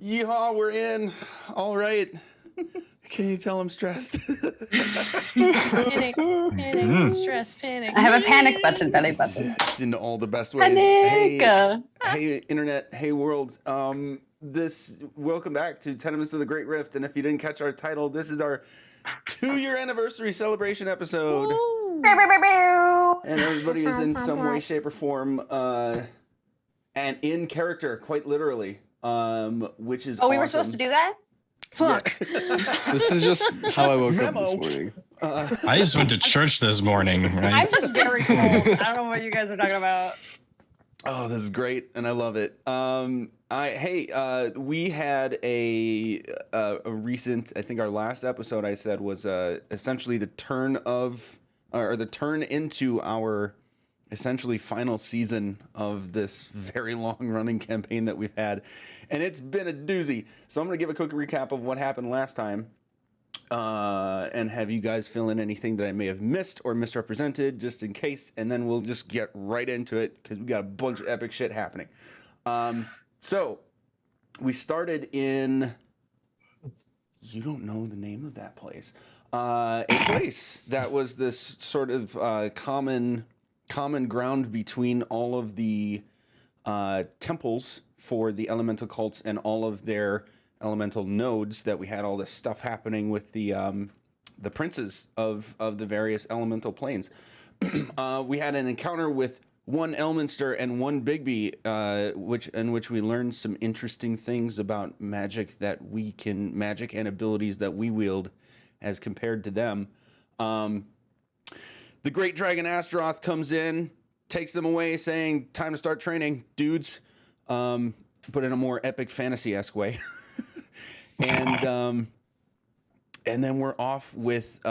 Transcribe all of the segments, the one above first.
Yeehaw, we're in. All right. Can you tell I'm stressed? Panic, stress, panic. I have a panic button, belly button. It's in all the best ways. Panic! Hey, internet. Hey, world. Welcome back to Tenements of the Great Rift. And if you didn't catch our title, this is our 2-year anniversary celebration episode. And everybody is in some way, shape, or form, and in character, quite literally, which is Oh, we awesome. were supposed to do that? Fuck. Yeah. This is just how I woke up this morning. I just went to church this morning. Right? I'm just very cold. I don't know what you guys are talking about. Oh, this is great, and I love it. We had a recent. I think our last episode I said was essentially the turn into our essentially final season of this very long-running campaign that we've had, and it's been a doozy. So I'm going to give a quick recap of what happened last time, and have you guys fill in anything that I may have missed or misrepresented, just in case, and then we'll just get right into it, because we got a bunch of epic shit happening. So, we started in... You don't know the name of that place. A place that was this sort of common ground between all of the temples for the elemental cults and all of their elemental nodes, that we had all this stuff happening with the princes of the various elemental planes. We had an encounter with one Elminster and one Bigby, in which we learned some interesting things about magic and abilities that we wield as compared to them. The great dragon Astaroth comes in, takes them away, saying, "Time to start training, dudes," but in a more epic fantasy-esque way. And then we're off with,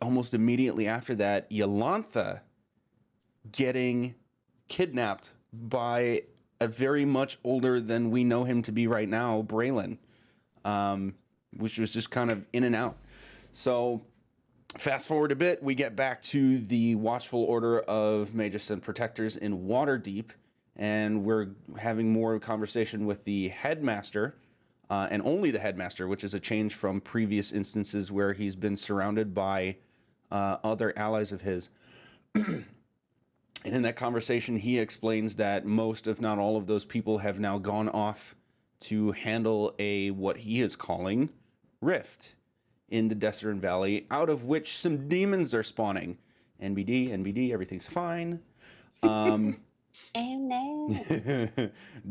almost immediately after that, Yolantha getting kidnapped by a very much older than we know him to be right now, Braylon, which was just kind of in and out. So fast forward a bit, we get back to the Watchful Order of Magus and Protectors in Waterdeep, and we're having more conversation with the headmaster, and only the headmaster, which is a change from previous instances where he's been surrounded by other allies of his. And in that conversation, he explains that most, if not all, of those people have now gone off to handle what he is calling rift in the Desert Valley, out of which some demons are spawning. NBD, everything's fine. Oh no.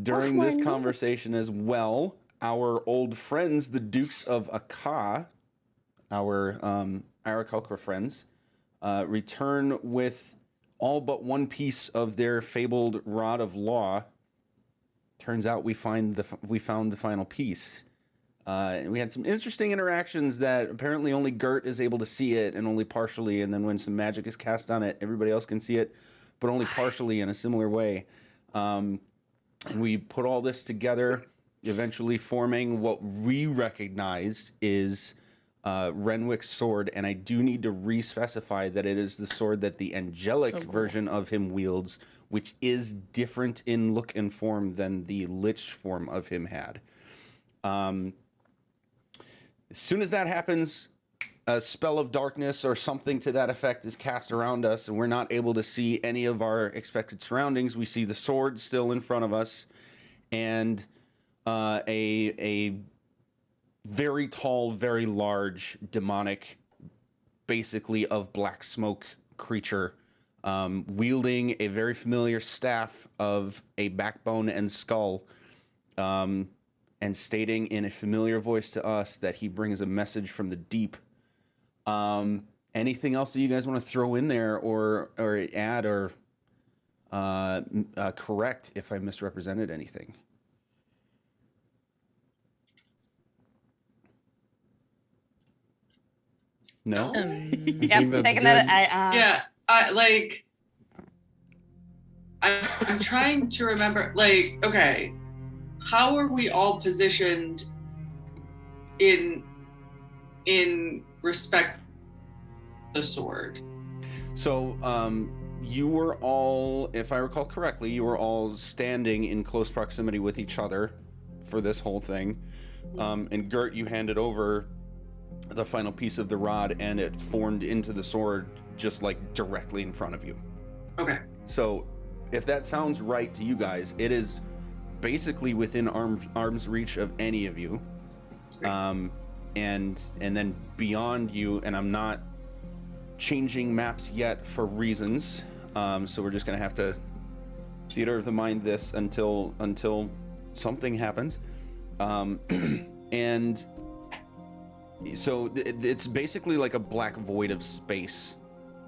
During this conversation as well, our old friends, the Dukes of Akka, our Aarakocra friends, return with all but one piece of their fabled Rod of Law. Turns out we found the final piece. And we had some interesting interactions that apparently only Gert is able to see it, and only partially, and then when some magic is cast on it, everybody else can see it, but only partially in a similar way. And we put all this together, eventually forming what we recognize is Renwick's sword, and I do need to re-specify that it is the sword that the angelic version of him wields, which is different in look and form than the lich form of him had. As soon as that happens, a spell of darkness or something to that effect is cast around us, and we're not able to see any of our expected surroundings. We see the sword still in front of us, and a very tall, very large, demonic, basically of black smoke creature, wielding a very familiar staff of a backbone and skull, and stating in a familiar voice to us that he brings a message from the deep. Anything else that you guys want to throw in there, or add, or correct if I misrepresented anything? No? Yep, taking that. I'm trying to remember, okay, how are we all positioned in respect to the sword? So, you were all, if I recall correctly, you were all standing in close proximity with each other, for this whole thing. And Gert, you handed over the final piece of the rod, and it formed into the sword just like directly in front of you. Okay. So if that sounds right to you guys, it is basically within arm's reach of any of you. And then beyond you, and I'm not changing maps yet for reasons, so we're just gonna have to theater of the mind this until something happens. And so it's basically like a black void of space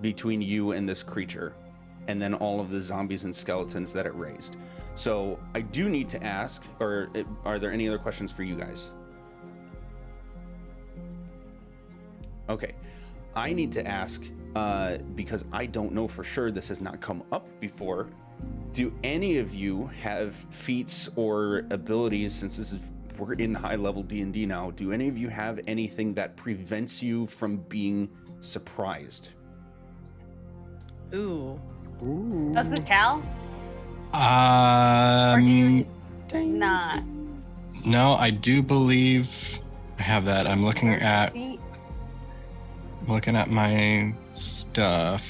between you and this creature, and then all of the zombies and skeletons that it raised. So I do need to ask, or are there any other questions for you guys? Okay, I need to ask, because I don't know for sure, this has not come up before. Do any of you have feats or abilities, since we're in high level D&D now, do any of you have anything that prevents you from being surprised? Ooh. Does it count? Or do you not? No, I do believe I have that. I'm looking at my stuff.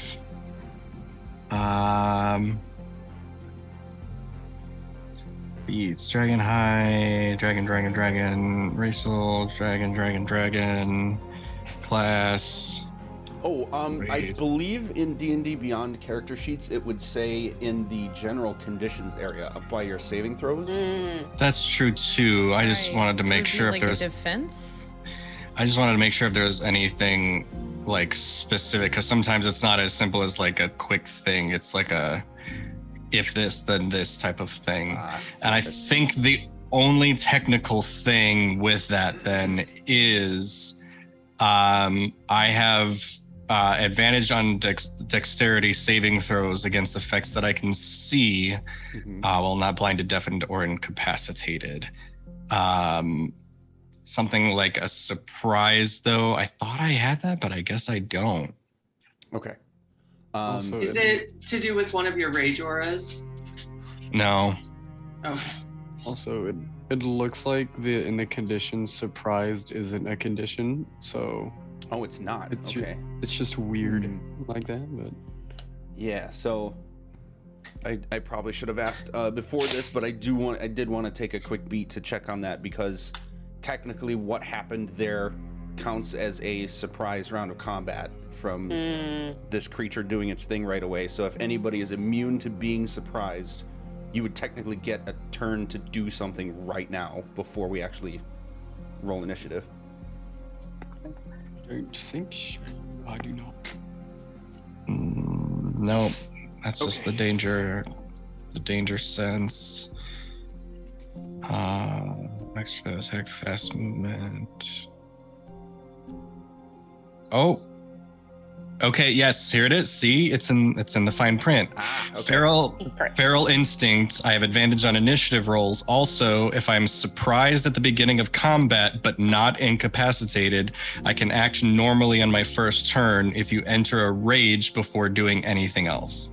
Beats, dragon high, dragon, racial, dragon, class. Oh, I Wait. believe in D&D Beyond character sheets, it would say in the general conditions area, apply your saving throws. That's true too. I just Right. wanted to It make would be sure like if there's. a defense. I just wanted to make sure if there's anything like specific, because sometimes it's not as simple as like a quick thing. It's like a if this then this type of thing. And I think the only technical thing with that then is I have advantage on dexterity saving throws against effects that I can see while not blinded, deafened, or incapacitated. Something like a surprise, though. I thought I had that, but I guess I don't. Okay. Also, Is it to do with one of your rage auras? No. Okay. Also, it looks like in the condition surprised isn't a condition, so Oh, it's not. It's Okay. it's just weird like that. But Yeah, so I probably should have asked before this, but I did want to take a quick beat to check on that, because technically what happened there counts as a surprise round of combat from this creature doing its thing right away. So if anybody is immune to being surprised, you would technically get a turn to do something right now before we actually roll initiative. I don't think I do not. No, that's just the danger sense. Extra attack, fast movement. Oh, okay. Yes, here it is. See, it's in the fine print. Okay. Feral instinct. I have advantage on initiative rolls. Also, if I'm surprised at the beginning of combat but not incapacitated, I can act normally on my first turn if you enter a rage before doing anything else.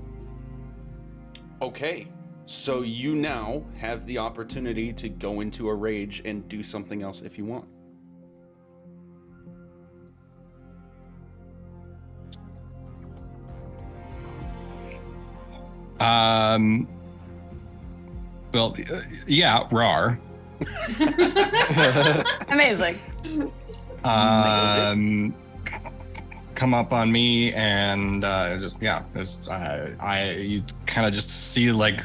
Okay, so you now have the opportunity to go into a rage and do something else if you want. Well, yeah, RAR. Amazing. Come up on me and you kind of just see like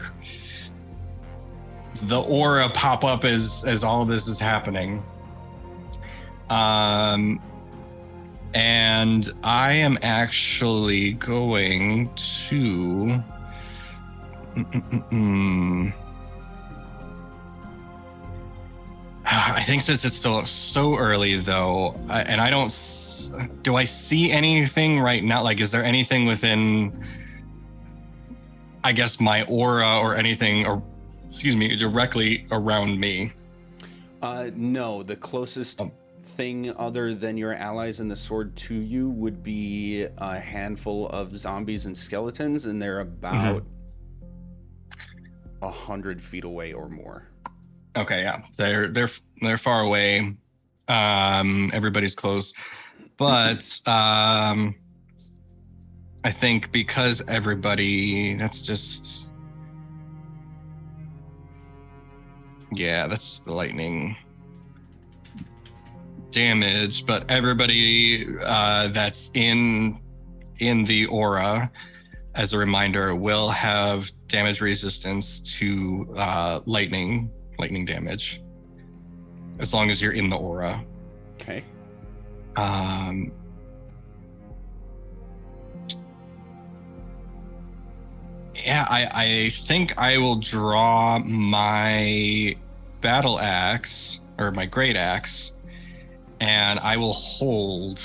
the aura pop up as all of this is happening. And I am actually going to I think since it's still so early though, and I don't, do I see anything right now? Like, is there anything within, I guess, my aura or anything, or excuse me, directly around me? No, the closest thing other than your allies and the sword to you would be a handful of zombies and skeletons, and they're about 100 feet away or more. Okay, yeah, they're far away. Everybody's close, but I think because that's just the lightning damage. But everybody that's in the aura, as a reminder, will have damage resistance to lightning damage, as long as you're in the aura. Okay. I think I will draw my battle axe, or my great axe, and I will hold.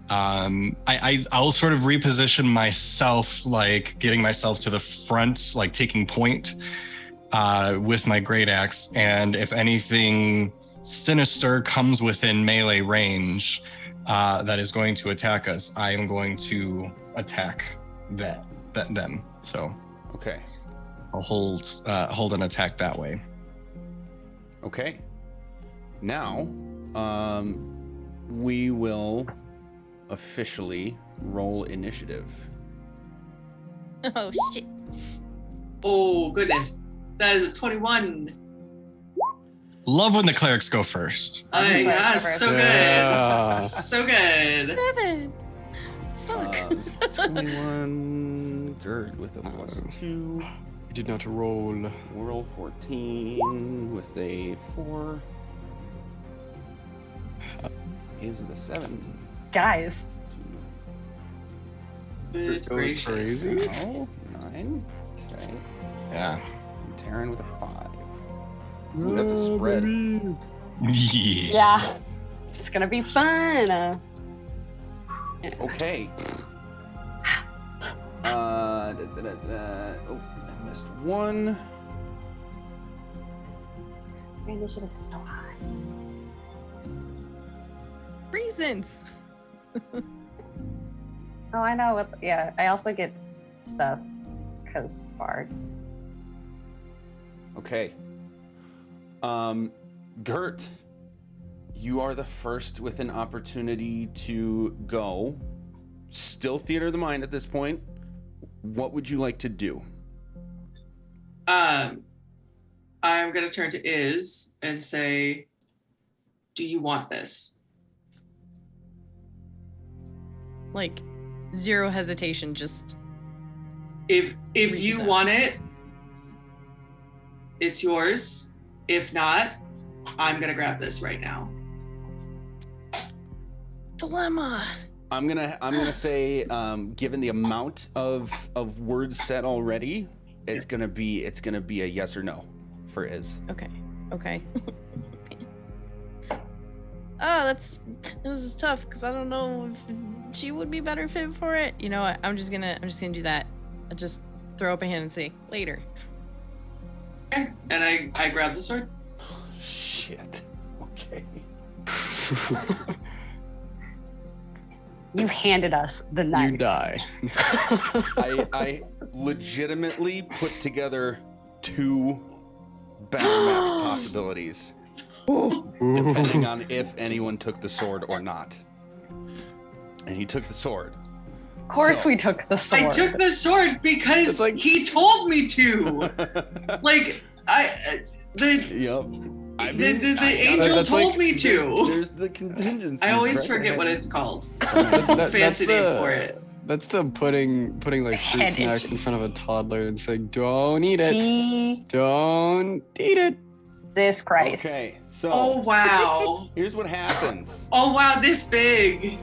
I'll sort of reposition myself, like getting myself to the front, like taking point with my great axe, and if anything sinister comes within melee range that is going to attack us, I am going to attack them. So Okay. I'll hold an attack that way. Okay. Now, we will officially roll initiative. Oh shit. Oh goodness, that is a 21. Love when the clerics go first. Oh my gosh, so Yeah. good, so good. 7. Fuck. 21. Gert with a +2. You did not roll. Whirl 14 with a 4. Is with a 7. Guys. Good Going gracious. crazy. Oh, 9. Okay. Yeah. And Taryn with a 5. Ooh, that's a spread. Yeah. It's gonna be fun. Okay. Oh, I missed one. Your initiative is so high. Reasons. Oh, I know. Yeah, I also get stuff because Bard. Okay. Gert, you are the first with an opportunity to go. Still theater of the mind at this point. What would you like to do? I'm gonna turn to Iz and say, "Do you want this?" Like, zero hesitation, just If you that. want it, it's yours. If not, I'm gonna grab this right now. dilemma. I'm gonna say, given the amount of words said already, it's gonna be a yes or no for Iz. Okay. Oh, this is tough because I don't know if she would be better fit for it. You know what? I'm just gonna do that. I'll just throw up a hand and say later. Okay. And I grab the sword. Shit. Okay. You handed us the knife. You die. I legitimately put together 2 battle map possibilities, depending on if anyone took the sword or not. And he took the sword. Of course, So- we took the sword. I took the sword because It's like- he told me to. Like Yep. I the gotta- angel That's told like- me to. There's the contingencies. I always right forget ahead. what it's called. That's Fancy name the- for it. That's the putting like fruit Head snacks in front of a toddler and saying, "Don't eat it. Jesus Don't eat it." Christ. Okay, so Oh wow. here's what happens. Oh wow, this big.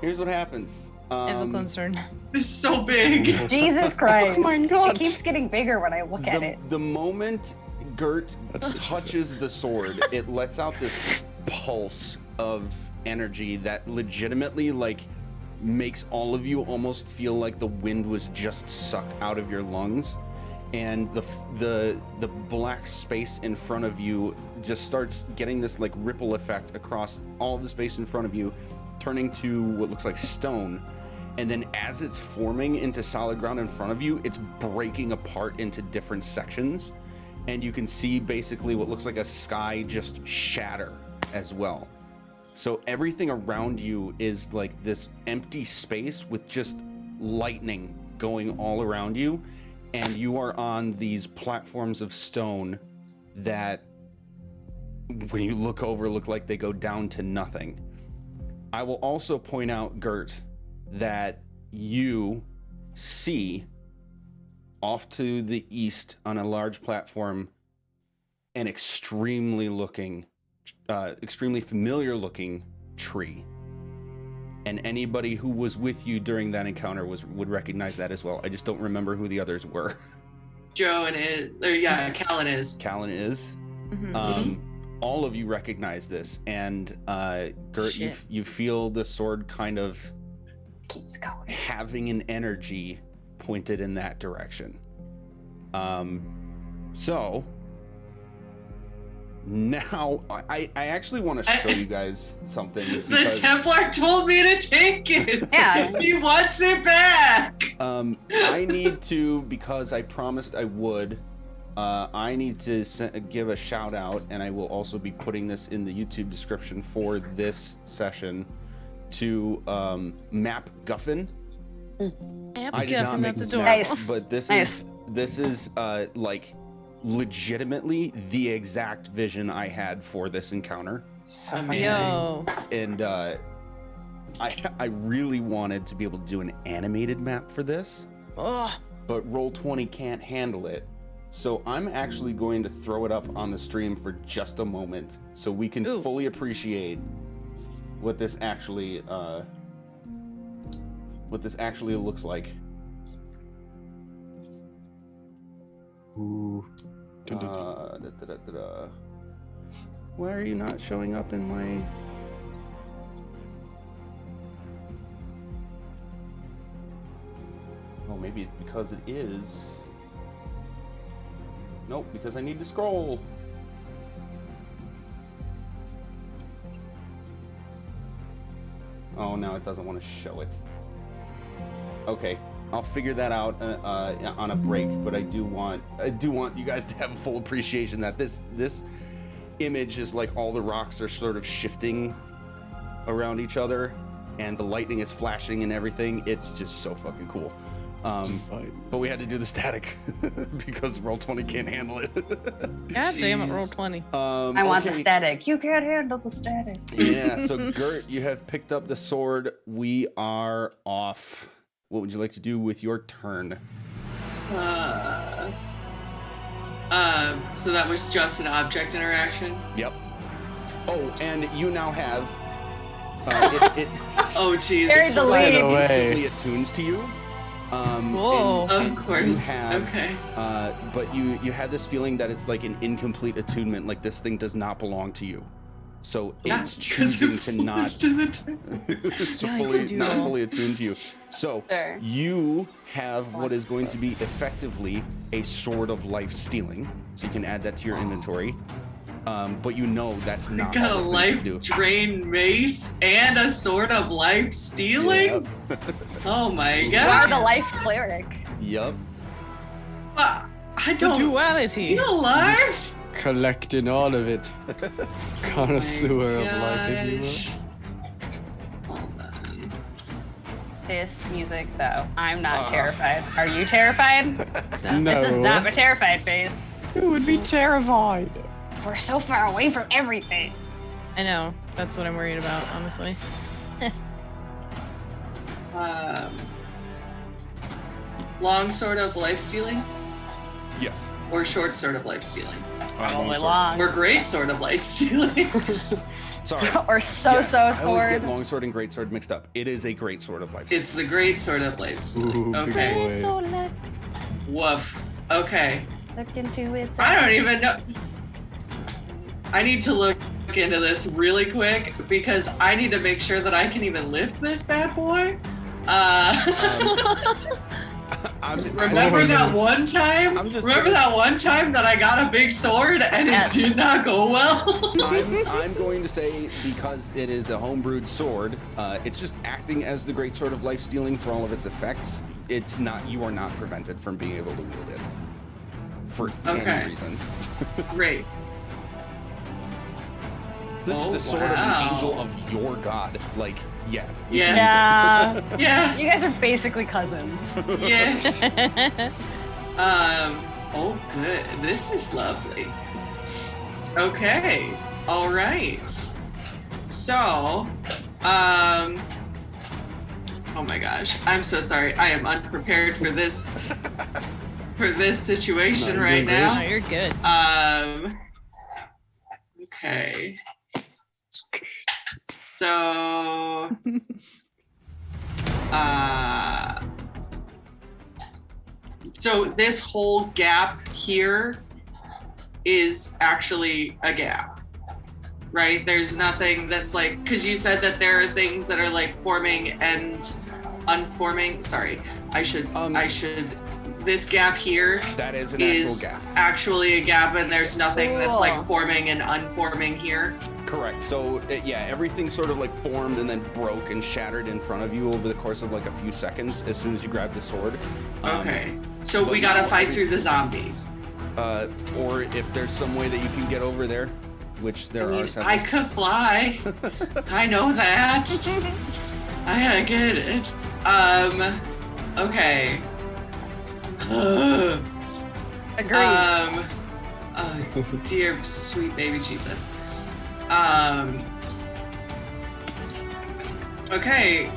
Here's what happens. I have a concern. This is so big. Jesus Christ. Oh my God. It keeps getting bigger when I look at it. The moment Gert touches the sword, it lets out this pulse of energy that legitimately like makes all of you almost feel like the wind was just sucked out of your lungs, and the black space in front of you just starts getting this like ripple effect across all of the space in front of you, turning to what looks like stone. And then as it's forming into solid ground in front of you, it's breaking apart into different sections. and you can see basically what looks like a sky just shatter as well. So everything around you is like this empty space with just lightning going all around you, and you are on these platforms of stone that, when you look over, look like they go down to nothing. I will also point out, Gert, that you see off to the east on a large platform an extremely familiar looking tree. And anybody who was with you during that encounter would recognize that as well. I just don't remember who the others were. Callan is. Callan is. All of you recognize this, and Gert, you feel the sword kind of Keeps going. having an energy pointed in that direction. So now I actually want to show you guys something. The Templar told me to take it. Yeah. He wants it back. I need to, because I promised I would, I need to give a shout out, and I will also be putting this in the YouTube description for this session, to Map Guffin. I did not make this map, Nice. but this is like legitimately the exact vision I had for this encounter, So Amazing. Yo. and I really wanted to be able to do an animated map for this, Oh. but Roll20 can't handle it. So I'm actually going to throw it up on the stream for just a moment, so we can Ooh. fully appreciate what this actually looks like. Ooh. Why are you not showing up in my? Oh, maybe it's because it is. Nope, because I need to scroll. Oh, now it doesn't want to show it. Okay, I'll figure that out on a break. But I do want you guys to have a full appreciation that this image is like all the rocks are sort of shifting around each other, and the lightning is flashing and everything. It's just so fucking cool. But we had to do the static because Roll20 can't handle it. God damn it, Roll20. I want the static. You can't handle the static. Yeah, so Gert, you have picked up the sword. We are off. What would you like to do with your turn? So that was just an object interaction. Yep. Oh, and you now have Oh, geez. Carry the Right lead. away. instantly attunes to you. Whoa. and Of course. You have, Okay. But you had this feeling that it's like an incomplete attunement, like this thing does not belong to you. So Yeah, it's 'cause choosing it to not pushed in the time. not fully attuned to you. So Sure. you have what is going to be effectively a sword of life stealing. So you can add that to your inventory. But you know that's not Got all a this thing life can do. drain mace and a sword of life stealing? Oh my You are the god. life cleric. Yep. I The don't duality. feel life. Collecting all of it. Connoisseur of life, if you will. Gosh. Hold on. This music, though, I'm not terrified. Are you terrified? No. This is not a terrified face. Who would be terrified? We're so far away from everything. I know. That's what I'm worried about, honestly. Long sword of life stealing Yes. or short sword of life stealing Probably Longsword. long. or great sword of life stealing. Sorry. Or Yes, I always sword. get longsword and greatsword mixed up. It is a great sword of life. stealing. It's the great sword of life stealing. Ooh, big Okay. boy. Woof. Okay. Look into its I don't even know. I need to look into this really quick because I need to make sure that I can even lift this bad boy. Remember that one time? I'm just Remember gonna- that one time that I got a big sword and it Yes. did not go well? I'm going to say, because it is a homebrewed sword, it's just acting as the great sword of life stealing for all of its effects. It's not, you are not prevented from being able to wield it for Okay. any reason. Great. This is Oh, the sword of wow. an angel of your god. Like, yeah. Yeah. Yeah. Yeah. You guys are basically cousins. Yeah. Oh, good. This is lovely. Okay. All right. So, oh my gosh, I'm so sorry. I am unprepared for this situation No, right you're No, now. you're good. Okay. So, so this whole gap here is actually a gap, right? There's nothing that's like, because you said that there are things that are like forming and unforming. Sorry, I should. This gap here That is an actual is gap. actually a gap, and there's nothing that's Cool. like forming and unforming here. Correct. So, yeah, everything sort of like formed and then broke and shattered in front of you over the course of like a few seconds as soon as you grabbed the sword. Okay, so but we gotta now fight through the zombies. Or if there's some way that you can get over there, which there I mean, are several. I could fly. I know that. I get it. Okay. Agreed. Dear sweet baby Jesus. Okay.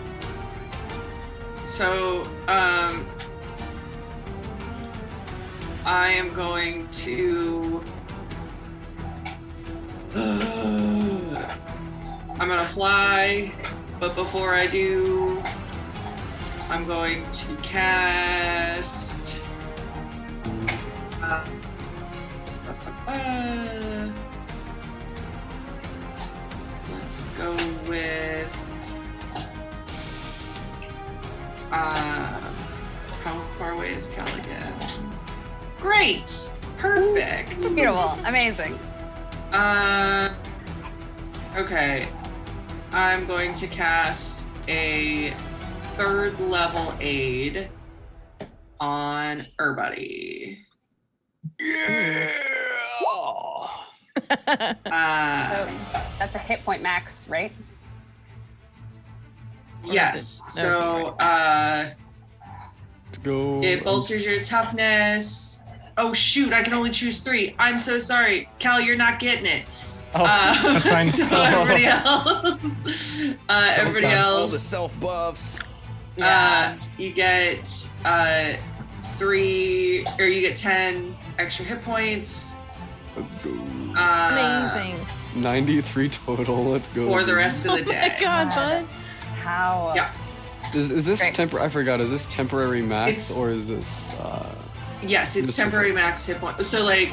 So, I am going to. I'm gonna fly, but before I do, I'm going to cast. Let's go with. How far away is Cal again? Great! Perfect! Beautiful. Amazing. Okay. I'm going to cast a 3rd level aid on Urbuddy. So that's a hit point max, right? Yes. Or is it- So Let's go. it bolsters your toughness. Oh shoot, I can only choose 3. I'm so sorry. Cal, you're not getting it. Oh, that's fine. So everybody else. Everybody All the else. self buffs. You get 3 or you get 10 extra hit points. Let's go. Amazing. 93 total. Let's go. For the rest of Oh the my day. god, bud. How? Yeah. Is this Great. temporary? I forgot. Is this temporary max It's- or is this? Yes, it's Just temporary okay. max hit point. So like,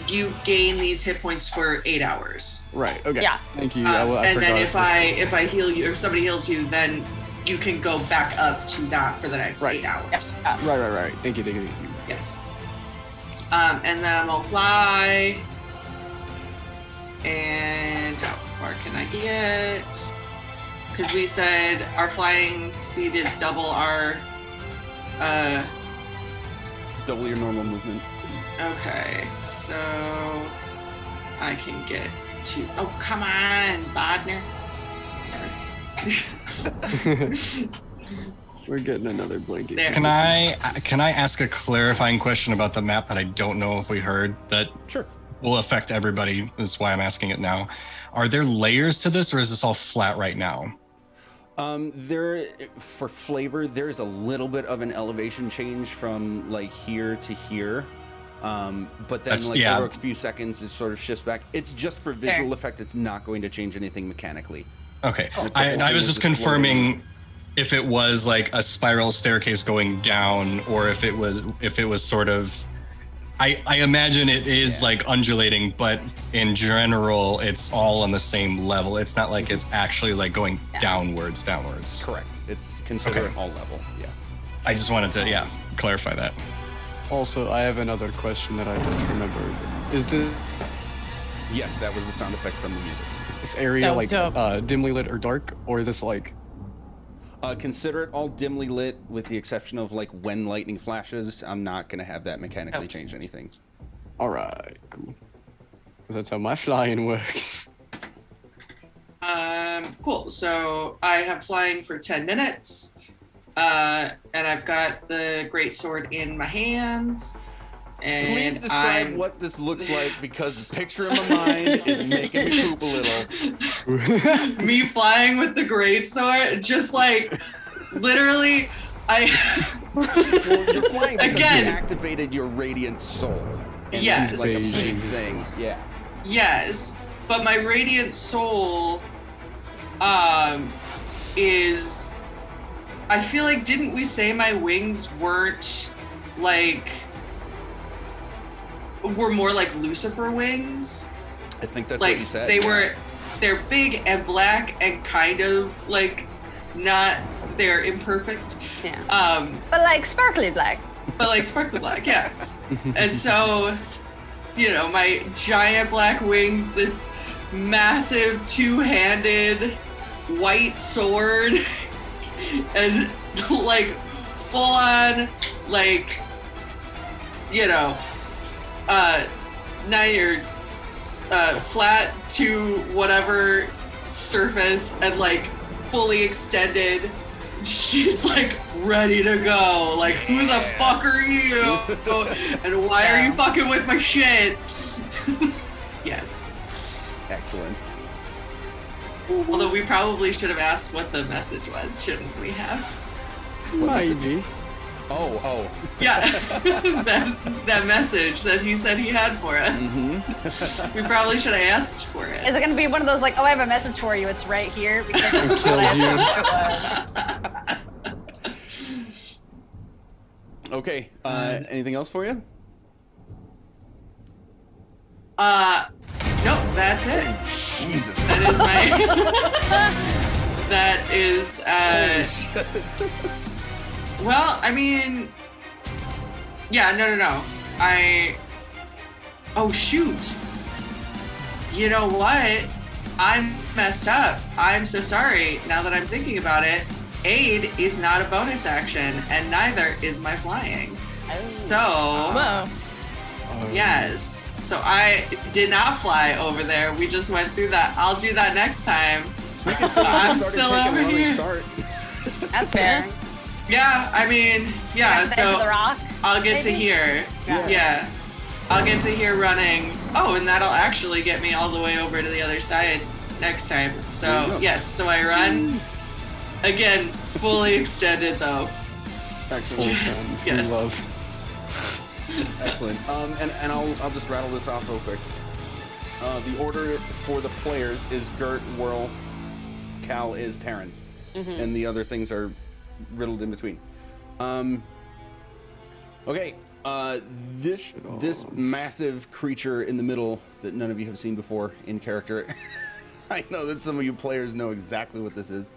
you gain these hit points for 8 hours. Right. Okay. Yeah. Thank you. And forgot then this if I heal you, or if somebody heals you, then you can go back up to that for the next Right. 8 hours. Yes. Right. Thank you. Yes. And then I'm gonna fly. And how far can I get? Because we said our flying speed is double our. Double your normal movement. Okay, so I can get to. Oh, come on, Bodner. Sorry. We're getting another blanket. There. Can I ask a clarifying question about the map that I don't know if we heard that Sure. will affect everybody? This is why I'm asking it now. Are there layers to this, or is this all flat right now? There, for flavor, there's a little bit of an elevation change from like here to here. But then That's- like yeah. over a few seconds it sort of shifts back. It's just for visual effect. It's not going to change anything mechanically. Okay. Like the whole I thing was is just just floating. confirming if it was like a spiral staircase going down, or if it was sort of. I imagine it is like undulating, but in general, it's all on the same level. It's not like it's actually like going downwards. Correct. It's considered Okay. all level. Yeah. I just wanted to, clarify that. Also, I have another question that I just remembered. Is Yes, that was the sound effect from the music. this area That was like dope. dimly lit or dark, or is this like? Consider it all dimly lit, with the exception of like when lightning flashes. I'm not gonna have that mechanically change anything. All right, cool. 'Cause that's how my flying works. Cool. So I have flying for 10 minutes, and I've got the greatsword in my hands. And Please describe what this looks like, because the picture in my mind is making me poop a little. me flying with the greatsword, just like literally, Well, you're flying because Again. you activated your radiant soul. And Yes. that's like a big thing. Yeah. Yes, but my radiant soul, is. I feel like, didn't we say my wings weren't like? Were more like Lucifer wings? I think that's Like what you said. they're big and black and kind of like not. They're imperfect. Yeah. But like sparkly black. But like sparkly black, yeah. And so, you know, my giant black wings, this massive two-handed white sword, and like full on, like, you know, now you're flat to whatever surface and like fully extended. She's like ready to go. Like, who the fuck are you? And why are you fucking with my shit? Yes. Excellent. Although we probably should have asked what the message was, shouldn't we have? Maybe. Oh. Yeah. that message that he said he had for us. Mm-hmm. We probably should have asked for Is it. it gonna be one of those like, oh, I have a message for you, it's right here? Because that's Kills what you. I thought Okay. Anything else for you? No, that's it. Jesus. That is my. That is. Holy shit. Well, I mean. Yeah, no. Oh, shoot. You know what? I'm messed up. I'm so sorry. Now that I'm thinking about it, aid is not a bonus action, and neither is my flying. So, Whoa. yes. So I did not fly over there. We just went through that. I'll do that next time. You can say you I'm started still taking over a running here. start. That's fair. Yeah, I mean, yeah, Next edge of the so rock. I'll get to maybe? here. Yeah. Yeah. I'll get to here running. Oh, and that'll actually get me all the way over to the other side next time. There you So, go. yes, so I run. Again, fully extended though. Excellent. Yes. Love. Excellent. And I'll just rattle this off real quick. The order for the players is Gert, Whirl, Cal is Terran, and the other things are riddled in between. Okay. This massive creature in the middle that none of you have seen before in character. I know that some of you players know exactly what this is.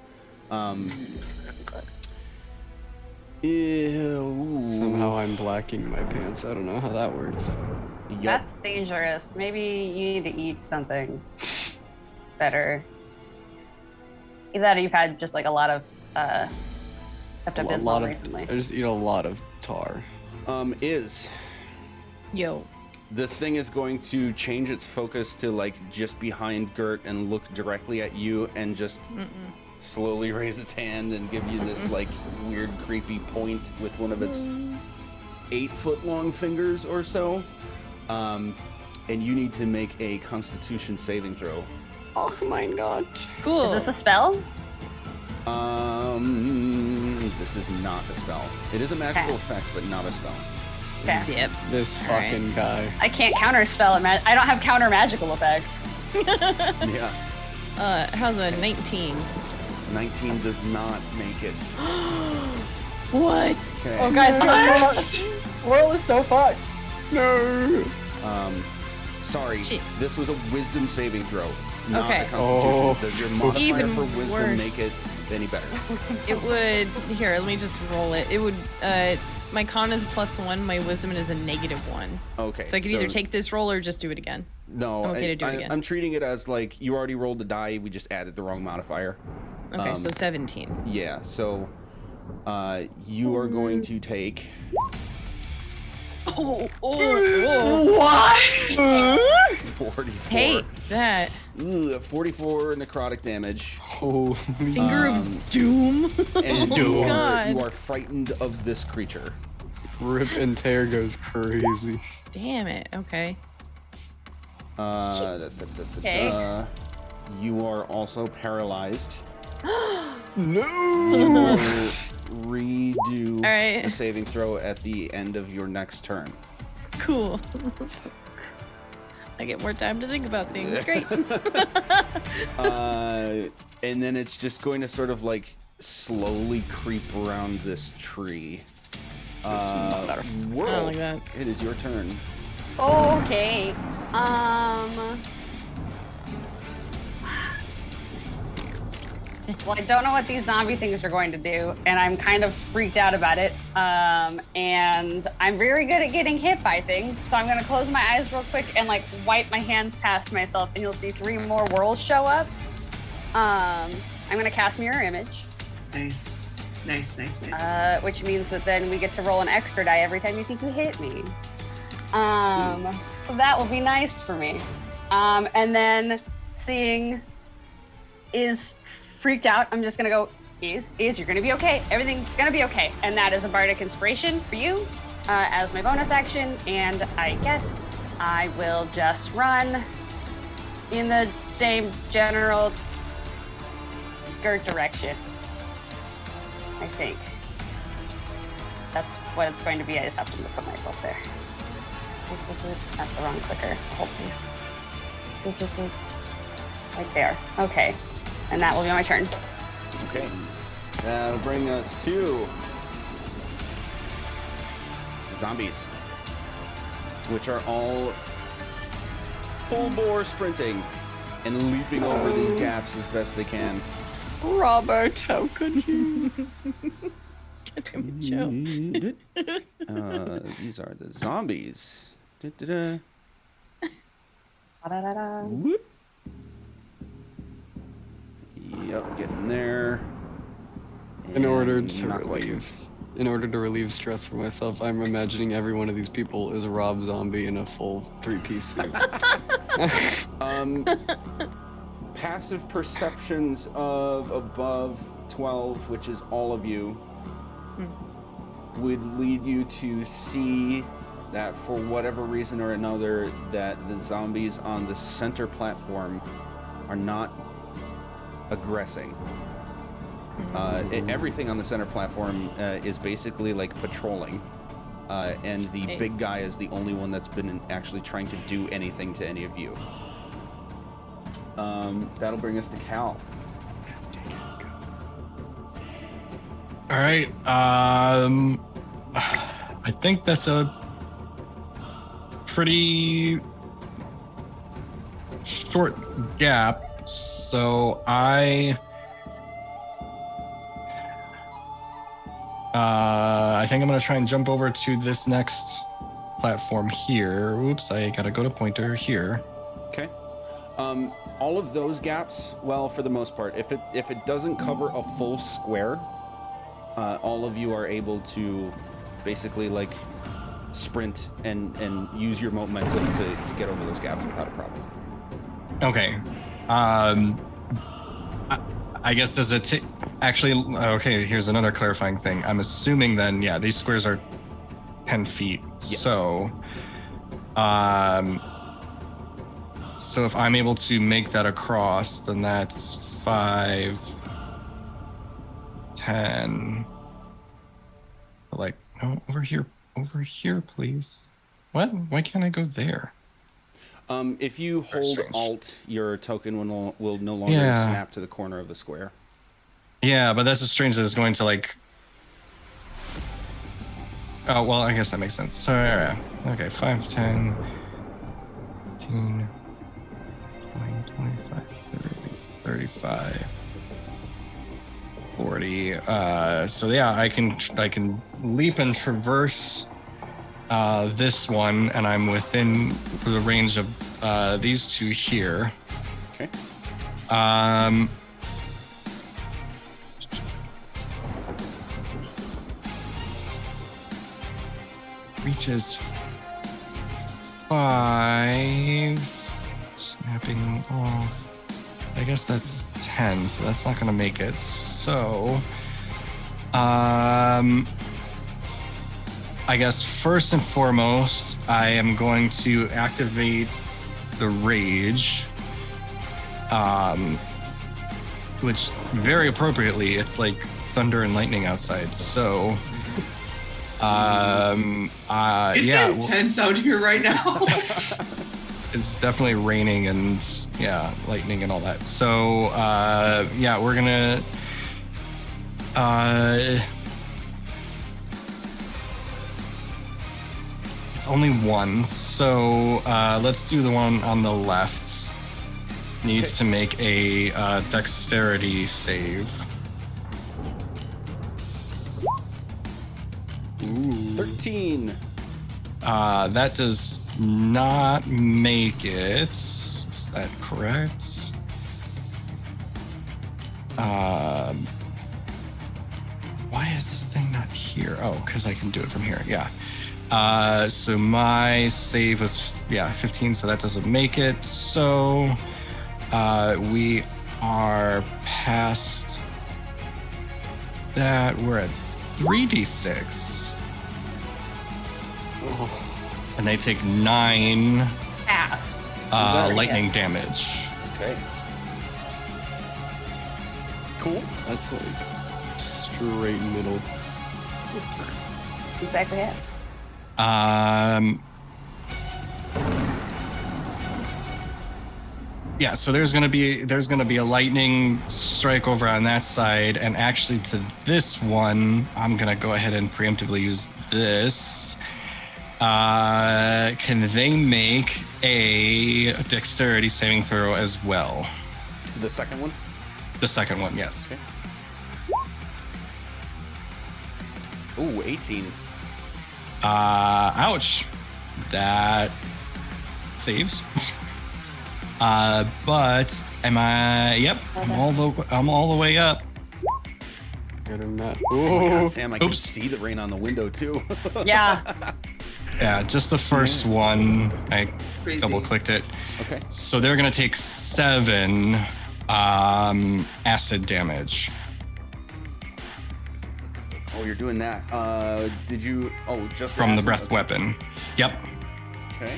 Somehow I'm blacking my pants. I don't know how that works. Yup. That's dangerous. Maybe you need to eat something better. Either that or you've had just like a lot of A Pepto-Bismol lot of. recently. I just eat a lot of tar. Is Yo. this thing is going to change its focus to like just behind Gert and look directly at you and just slowly raise its hand and give you this like weird creepy point with one of its 8-foot-long fingers or so. And you need to make a Constitution saving throw. Oh my god. Cool. Is this a spell? This is not a spell. It is a magical Okay. effect, but not a spell. Okay. Dip. This All right. fucking guy. I can't counter spell. I don't have counter magical effect. Yeah. How's a 19? 19 does not make it. What? Okay. Oh, guys, Whirl is so fucked. No. Sorry. Shit. This was a wisdom saving throw, not Okay. a Constitution. Oh. Does your modifier Even for wisdom worse. make it any better? It would. Here, let me just roll it. It would. my con is +1, my wisdom is a -1. Okay. So I could either take this roll or just do it again. No, I'm okay to do it again. I'm treating it as like you already rolled the die. We just added the wrong modifier. Okay, so 17. Yeah. So you are going to take. Oh. What? 44. Hate that. 44 necrotic damage. Holy Finger of doom. And Oh, you God. are frightened of this creature. Rip and tear goes crazy. Damn it. Okay. Okay. You are also paralyzed. No! You will redo right. the saving throw at the end of your next turn. Cool. I get more time to think about things. Great. And then it's just going to sort of like slowly creep around this tree. I don't like that. It is your turn. Okay. Well, I don't know what these zombie things are going to do, and I'm kind of freaked out about it. And I'm very good at getting hit by things, so I'm gonna close my eyes real quick and like wipe my hands past myself, and you'll see 3 more whirls show up. I'm gonna cast Mirror Image, Nice. which means that then we get to roll an extra die every time you think you hit me. So that will be nice for me. And then seeing is freaked out, I'm just gonna go, is, you're gonna be okay. Everything's gonna be okay. And that is a bardic inspiration for you as my bonus action. And I guess I will just run in the same general skirt direction. I think. That's what it's going to be. I just have to put myself there. That's the wrong clicker. Hold please. Right there. Okay. And that will be my turn. Okay. That'll bring us to zombies, which are all full bore sprinting and leaping over these gaps as best they can. Robert, how could you? Joe. These are the zombies. Da-da-da. Da-da-da-da. Whoop. Yep, getting there. In order And to not quite. relieve stress for myself, I'm imagining every one of these people is a Rob zombie in a full 3-piece suit. Passive perceptions of above 12, which is all of you, would lead you to see that for whatever reason or another, that the zombies on the center platform are not aggressing. Everything on the center platform is basically like patrolling, and the big guy is the only one that's been actually trying to do anything to any of you. That'll bring us to Cal. All right. I think that's a pretty short gap. So I think I'm gonna try and jump over to this next platform here. Oops, I gotta go to pointer here. Okay. All of those gaps, well, for the most part, if it doesn't cover a full square, all of you are able to basically like sprint and use your momentum to get over those gaps without a problem. Okay. I guess does it actually? Okay, here's another clarifying thing. I'm assuming then, yeah, these squares are 10 feet. Yes. So if I'm able to make that across, then that's 5, 10. Like, no, over here, please. What? Why can't I go there? If you Very hold strange. Alt, your token will no longer snap to the corner of the square. Yeah, but that's just strange that it's going to like. Oh, well, I guess that makes sense. So, yeah. Okay, 5, 10, 15, 20, 25, 30, 35. 40. So yeah, I can leap and traverse this one, and I'm within the range of these two here. Okay. Reaches 5. Snapping off. I guess that's 10, so that's not gonna make it. So, I guess first and foremost, I am going to activate the rage. Which very appropriately, it's like thunder and lightning outside. So, It's yeah, intense out here right now. it's definitely raining and lightning and all that. So, yeah, we're gonna. It's only one, so let's do the one on the left. Needs to make a dexterity save. Ooh. 13. That does not make it. Is that correct? Why is this thing not here? Oh, because I can do it from here. Yeah. So my save was 15, so that doesn't make it. So we are past that. We're at 3d6. And they take 9 lightning damage. Okay. Cool. That's like straight middle. Exactly it. Yeah, so there's gonna be a lightning strike over on that side, and actually to this one, I'm gonna go ahead and preemptively use this. Can they make a dexterity saving throw as well? The second one? The second one, yes. Okay. Ooh, 18. Ouch. That saves. But am I? Yep, I'm all the way up. Get him that. Oh my God, Sam, I can Oops. see the rain on the window too. Yeah. Yeah, just the first one. I Crazy. double clicked it. Okay. So they're gonna take 7 acid damage. Oh, you're doing that. Did you? Oh, just From the acid? breath Okay. weapon. Yep. Okay.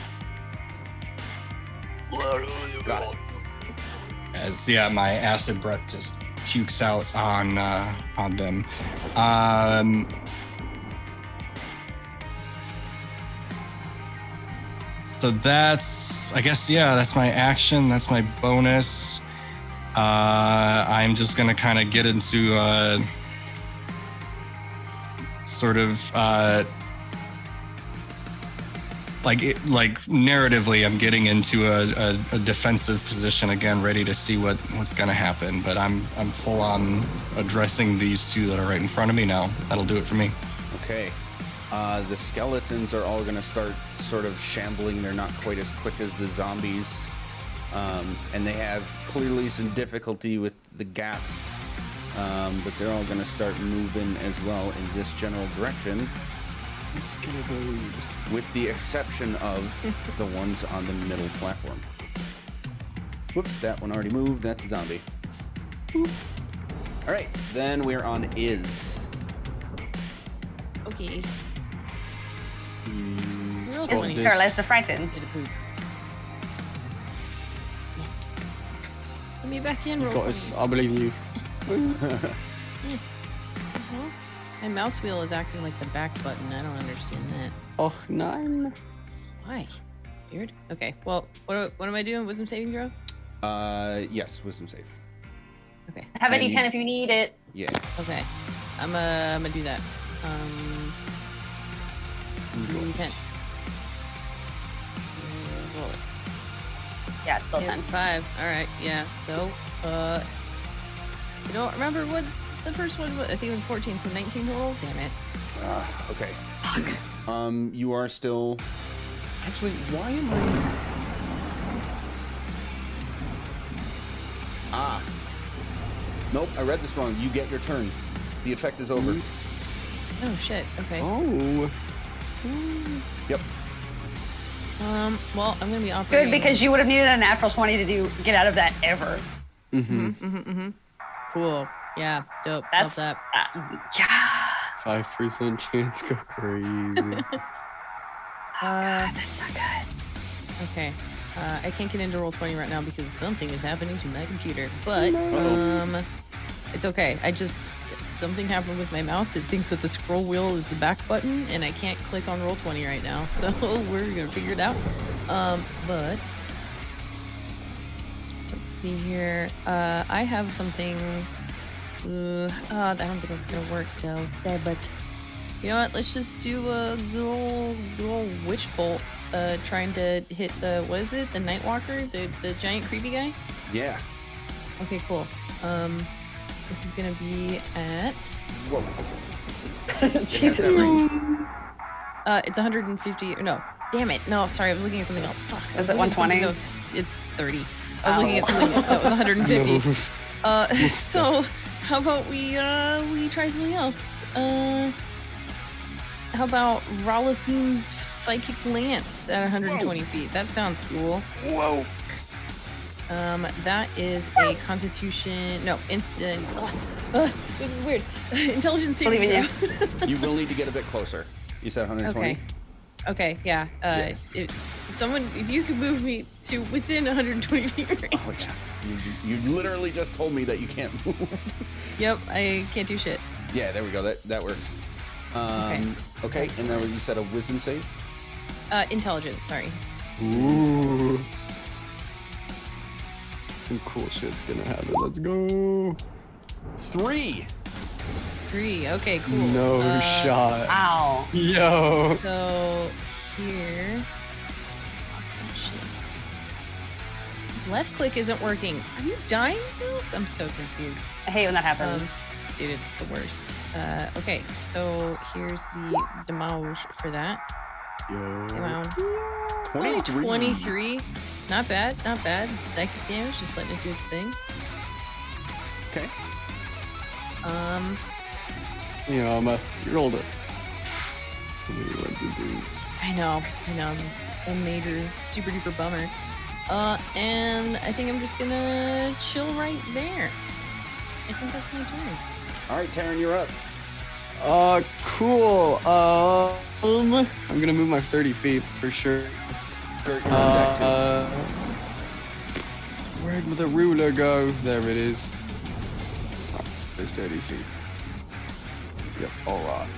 Got it. As my acid breath just pukes out on them. So that's, I guess, that's my action. That's my bonus. I'm just gonna kind of get into sort of like narratively, I'm getting into a defensive position again, ready to see what's gonna happen. But I'm full on addressing these two that are right in front of me now. That'll do it for me. Okay. The skeletons are all going to start sort of shambling. They're not quite as quick as the zombies. And they have clearly some difficulty with the gaps. But they're all going to start moving as well in this general direction. With the exception of the ones on the middle platform. Whoops, that one already moved. That's a zombie. All right, then we're on Iz. Okay. Real Oh, funny. this- Paralyzed to frighten. Did a poop. Let me back in, You roll. got us. I believe you. My mouse wheel is acting like the back button. I don't understand that. Oh, 9. Why? Weird. Okay. Well, what am I doing? Wisdom saving throw? Yes, wisdom save. Okay. Have a And- D10 if you need it. Yeah. Okay. I'm gonna do that. D10. Roll it. Yeah, it's still Yeah, 10. it's 5. All right. Yeah. So, I don't remember what The first one, I think it was 14, so 19 total. Damn it. Okay. You are still. Actually, why am I? Nope, I read this wrong. You get your turn. The effect is over. Oh shit. Okay. Oh. Yep. Well, I'm gonna be operating. Good, because you would have needed a natural 20 to get out of that ever. Cool. Yeah. Dope. That's Love that. yeah. 5% chance, go crazy. That's not good. Okay. I can't get into Roll20 right now because something is happening to my computer. But it's okay. Something happened with my mouse. It thinks that the scroll wheel is the back button, and I can't click on Roll20 right now. So we're gonna figure it out. But let's see here. I have something. I don't think it's gonna work though. But you know what? Let's just do a good old witch bolt. Trying to hit the, what is it? The Nightwalker? The giant creepy guy? Yeah. Okay, cool. This is gonna be at. Whoa. Jesus. It's 150. No, damn it. No, sorry, I was looking at something else. Fuck. I was Is it looking at 120? something else. It's 30. I was looking at something that was 150. So how about we try something else? How about Ralathum's Psychic Lance at 120 feet? That sounds cool. Whoa. That is a Constitution. No, instant. This is weird. Intelligence saving Believe in throw. You will need to get a bit closer. You said 120. Okay. Yeah. If you could move me to within 120 feet range. Oh, yeah. You literally just told me that you can't move. Yep, I can't do shit. Yeah, there we go. That works. Okay. And then you said a wisdom save? Intelligence, sorry. Ooh. Some cool shit's gonna happen. Let's go. 3. 3. Okay, cool. No shot. Ow. Yo. So here. Oh, shit. Left click isn't working. Are you dying, Nils? I'm so confused. I hate when that happens. Dude, it's the worst. Okay, so here's the damage for that. Yo. Damage. It's only 23. Not bad, not bad. Psychic damage, just letting it do its thing. Okay. You know, you rolled it. So many ones to do. I know. It's a major, super duper bummer. And I think I'm just gonna chill right there. I think that's my turn. All right, Taryn, you're up. Cool. I'm gonna move my 30 feet for sure. Gert, you're on deck too. Where'd the ruler go? There it is. There's 30 feet. Yep, alright.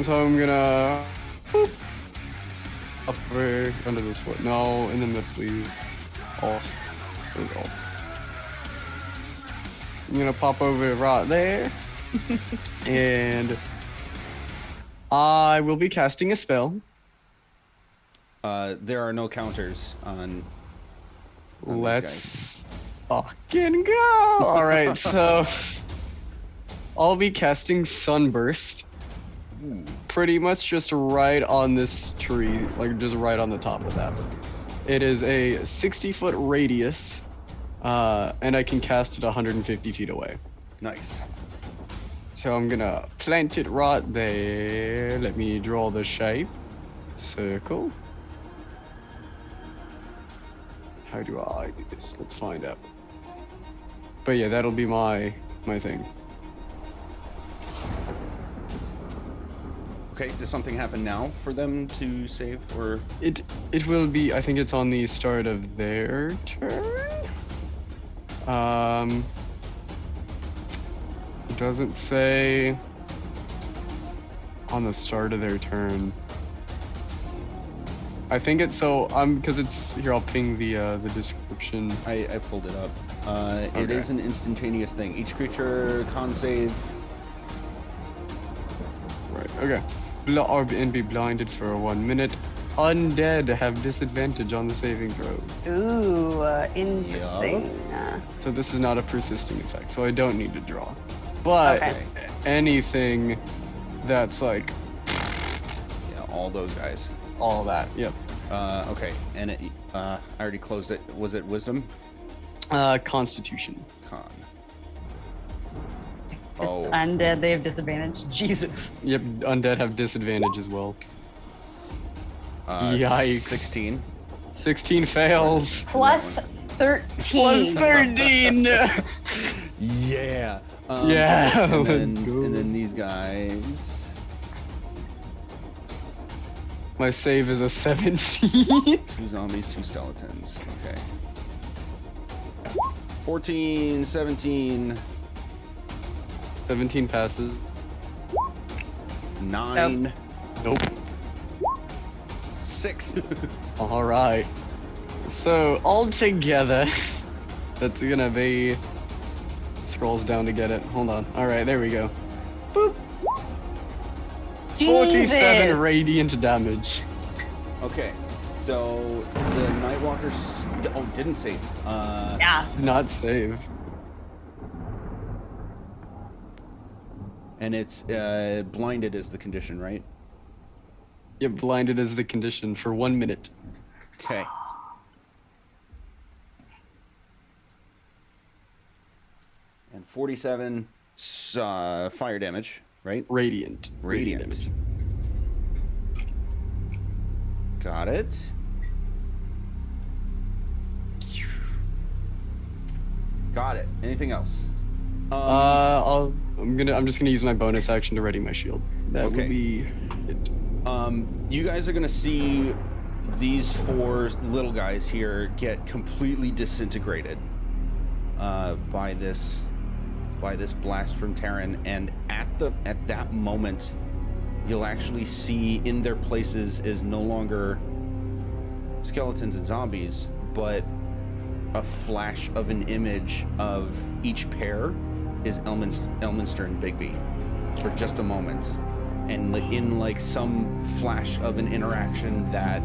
So I'm gonna boop, up there under this foot. No, in the mid, please. Alt. There's alt. I'm gonna pop over right there. And I will be casting a spell. There are no counters on these guys. Let's fucking go! Alright, so I'll be casting Sunburst. Pretty much just right on this tree, like just right on the top of that. It is a 60-foot radius, and I can cast it 150 feet away. Nice. So I'm gonna plant it right there. Let me draw the shape. Circle. How do I do this? Let's find out. But yeah, that'll be my thing. Okay, does something happen now for them to save, or? It will be, I think it's on the start of their turn. It doesn't say on the start of their turn. I think it's so because it's here. I'll ping the description. I pulled it up. It Okay. is an instantaneous thing. Each creature con save. Right. Okay. And be blinded for 1 minute. Undead have disadvantage on the saving throw. Ooh, interesting. So this is not a persisting effect, so I don't need to draw. But Okay. anything that's like Yeah, all those guys. all that. Yep. Okay, and I already closed it. Was it Wisdom? Constitution. Con. It's Oh, undead. They have disadvantage. Jesus. Yep. Undead have disadvantage as well. uh, Yikes. 16. 16 fails. Plus 13. Plus 13. Yeah. Yeah, And then, let's go. and then these guys. My save is a 17. 2 zombies, 2 skeletons. Okay. 14, 17, 17 passes. 9, Nope. 6. All right. So all together, that's gonna be. Scrolls down to get it. Hold on. All right, there we go. Boop. 47 Jesus. radiant damage. Okay. So the Nightwalkers didn't save. Yeah. Not save. And it's blinded is the condition, right? Yep, blinded is the condition for 1 minute. Okay. And 47 fire damage, right? Radiant. Radiant. damage. Got it. Got it. Anything else? I'm just gonna use my bonus action to ready my shield. That Okay. will be it. You guys are gonna see these 4 little guys here get completely disintegrated by this blast from Terran, and at that moment, you'll actually see in their places is no longer skeletons and zombies, but a flash of an image of each pair is Elminster and Bigby for just a moment. And in like some flash of an interaction that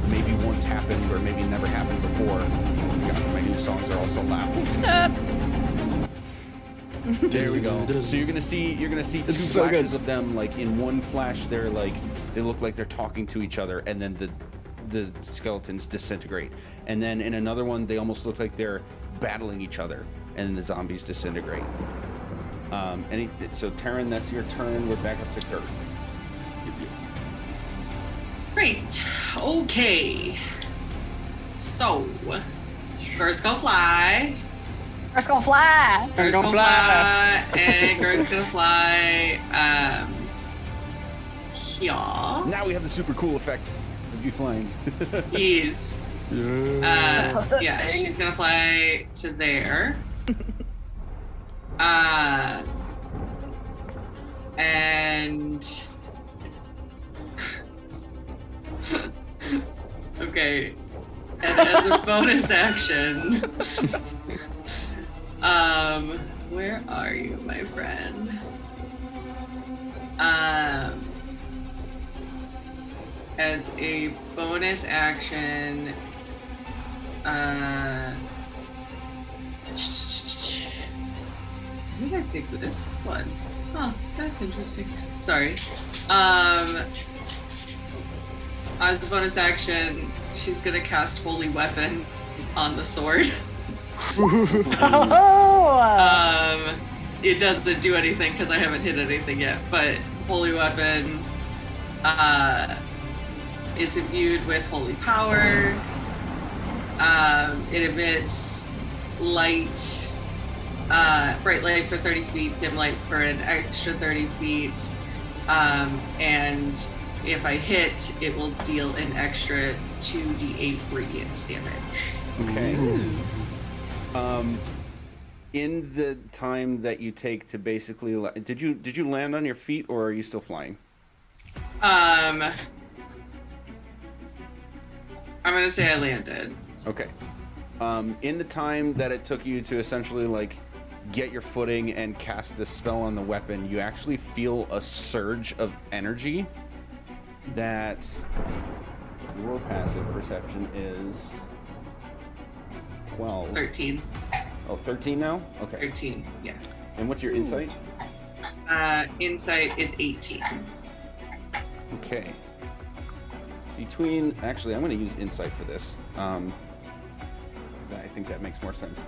maybe once happened or maybe never happened before. God, my new songs are also loud. There we go. So you're gonna see two This is so good. flashes of them, like in one flash they're like they look like they're talking to each other, and then the skeletons disintegrate. And then in another one they almost look like they're battling each other, and then the zombies disintegrate. So Taryn, that's your turn. We're back up to Kurt. Great. Okay. So, first go fly. First gonna fly. First gonna go fly. And Gert's gonna fly. Here. Now we have the super cool effect of you flying. He's. Yeah. How's that Yeah, thing? she's gonna fly to there. And okay. And as a bonus action, where are you, my friend? As a bonus action, why did I pick this one? Huh, that's interesting. Sorry. As the bonus action, she's gonna cast Holy Weapon on the sword. Oh. It doesn't do anything because I haven't hit anything yet, but Holy Weapon is imbued with holy power. It emits light, bright light for 30 feet, dim light for an extra 30 feet. And if I hit, it will deal an extra 2d8 radiant damage. Okay. In the time that you take to basically, did you land on your feet or are you still flying? I'm gonna say I landed. Okay. In the time that it took you to essentially like get your footing and cast this spell on the weapon, you actually feel a surge of energy that your passive perception is 12. 13. Oh, 13 now? Okay. 13, yeah. And what's your insight? Insight is 18. Okay. Actually, I'm going to use insight for this. I think that makes more sense.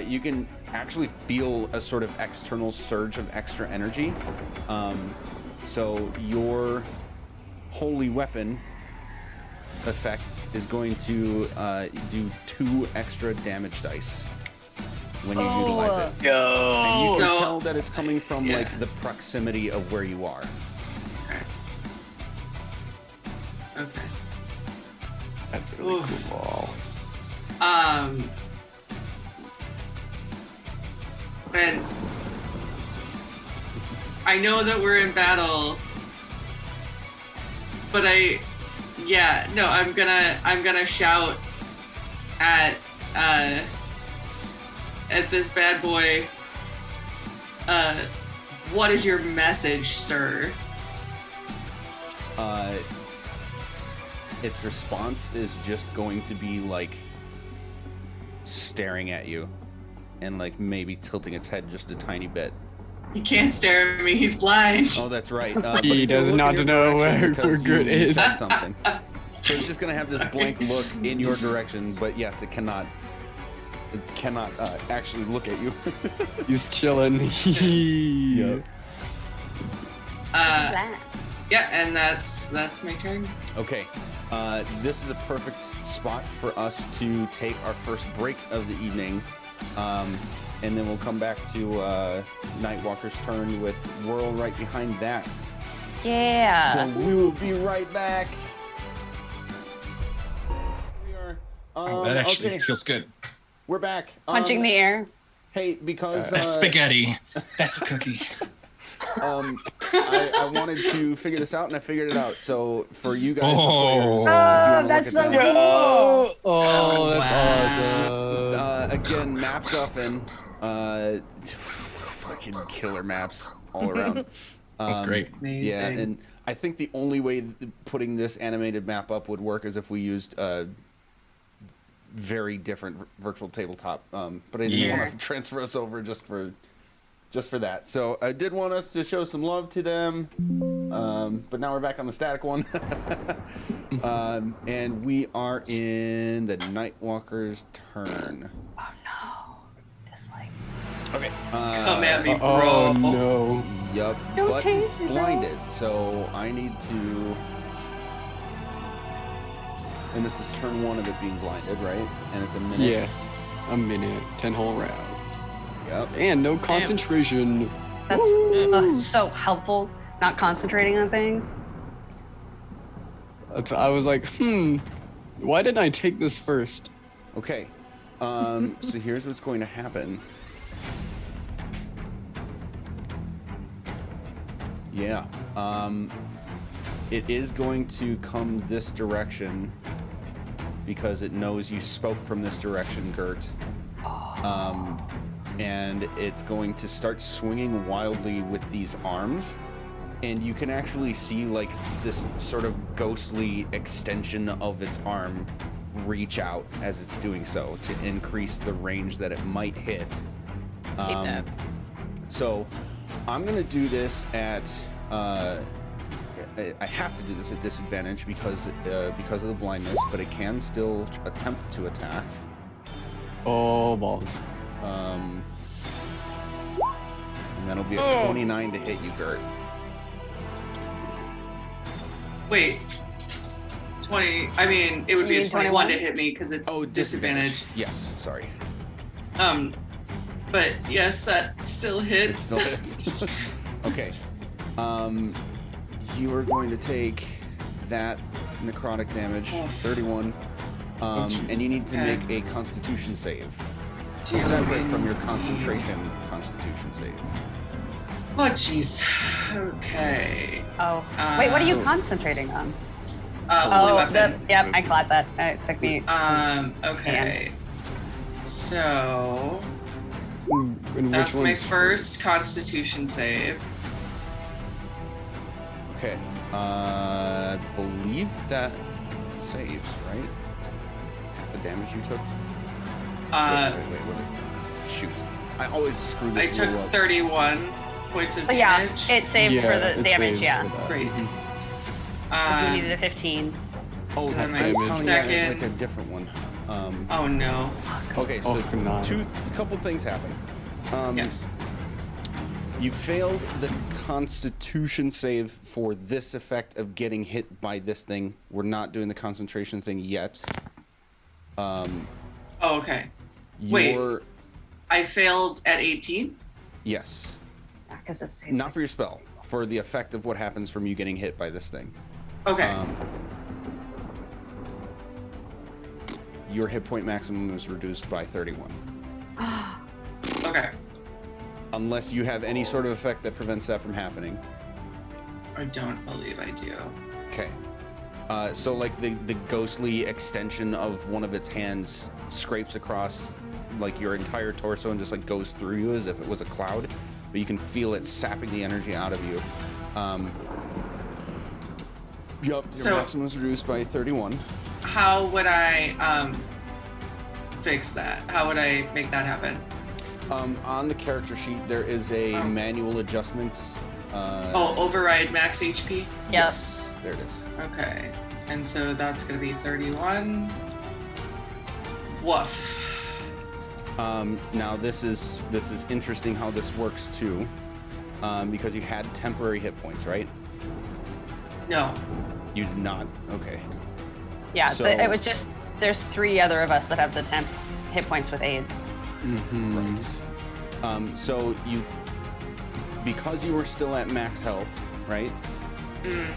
You can actually feel a sort of external surge of extra energy. So your holy weapon effect is going to do 2 extra damage dice when you utilize it. And you can tell that it's coming from like the proximity of where you are. Okay. That's really cool. And I know that we're in battle, but I'm gonna shout at this bad boy. What is your message, sir? Its response is just going to be like staring at you and like maybe tilting its head just a tiny bit. He can't stare at me. He's blind. Oh, that's right. But He it's gonna does look not in your know direction where because good you is. said something. So it's just gonna have this blank look in your direction, but yes, it cannot actually look at you. He's chilling. Yep. Yeah, and that's my turn. Okay. This is a perfect spot for us to take our first break of the evening. And then we'll come back to Nightwalker's turn with Whirl right behind that. Yeah. So we will be right back. We are. That actually okay. feels good. We're back. Punching the air. Hey, because That's spaghetti. That's a cookie. I wanted to figure this out, and I figured it out. So for you guys, the Oh. players, if you wanna That's look at so that, cool. Oh, that's Wow. awesome. Again, Map Guffin. Fucking killer maps all around. That's great. Amazing. Yeah, and I think the only way putting this animated map up would work is if we used very different virtual tabletop. But I didn't want to transfer us over just for that. So I did want us to show some love to them. But now we're back on the static one. And we are in the Nightwalker's turn. Oh no. Dislike. Okay. Come at me, bro. Oh no. Yup, Don't but he's taste me, bro. blinded, so I need to. And this is turn 1 of it being blinded, right? And it's a minute. Yeah. A minute. 10 whole rounds. Yep. And no concentration. That's so helpful. Not concentrating on things. I was like, why didn't I take this first? Okay. So here's what's going to happen. Yeah. It is going to come this direction because it knows you spoke from this direction, Gert. And it's going to start swinging wildly with these arms. And you can actually see like this sort of ghostly extension of its arm reach out as it's doing so to increase the range that it might hit. Hate that. So I'm gonna do this at I have to do this at disadvantage because of the blindness, but it can still attempt to attack. Oh, balls. And that'll be a 29 to hit you, Gert. Wait. 20. I mean, it would be You a mean 21 to 21? hit me because it's Oh, disadvantage. Yes, sorry. But yes, that still It hits. still hits. Okay. You are going to take that necrotic damage, 31, and you need to Okay. make a Constitution save, Dear separate from your Lord. concentration Constitution save. Oh, jeez. Okay. Oh. Wait, what are you Oh. concentrating on? Holy Oh, weapon. yep, I caught that. It took me. Okay. So And which that's my one's first Constitution save. Okay. I believe that saves, right? Half the damage you took? Wait. Shoot. I always screw I this took rule up. 31 points of But yeah, damage. it saved for the it damage. saves Yeah, for that. Great. we needed a 15. Oh, so then my damage. yeah, second. like a different one. Oh no. Okay, so Oh, no. a couple things happen. Yes. You failed the Constitution save for this effect of getting hit by this thing. We're not doing the concentration thing yet. Oh, okay. Wait. Your I failed at 18. yes, Because it's not for your spell, for the effect of what happens from you getting hit by this thing. Okay. Your hit point maximum is reduced by 31. Okay. Unless you have any sort of effect that prevents that from happening. I don't believe I do. Okay. So like the ghostly extension of one of its hands scrapes across like your entire torso and just like goes through you as if it was a cloud, but you can feel it sapping the energy out of you. Your maximum is reduced by 31. How would I fix that? How would I make that happen? On the character sheet, there is a manual adjustment. Override max HP? Yes, there it is. Okay. And so that's going to be 31. Woof. Now this is interesting how this works too, because you had temporary hit points, right? No. You did not. Okay. Yeah, So- it was just there's 3 other of us that have the temp hit points with aid. Right. So you, because you were still at max health, right?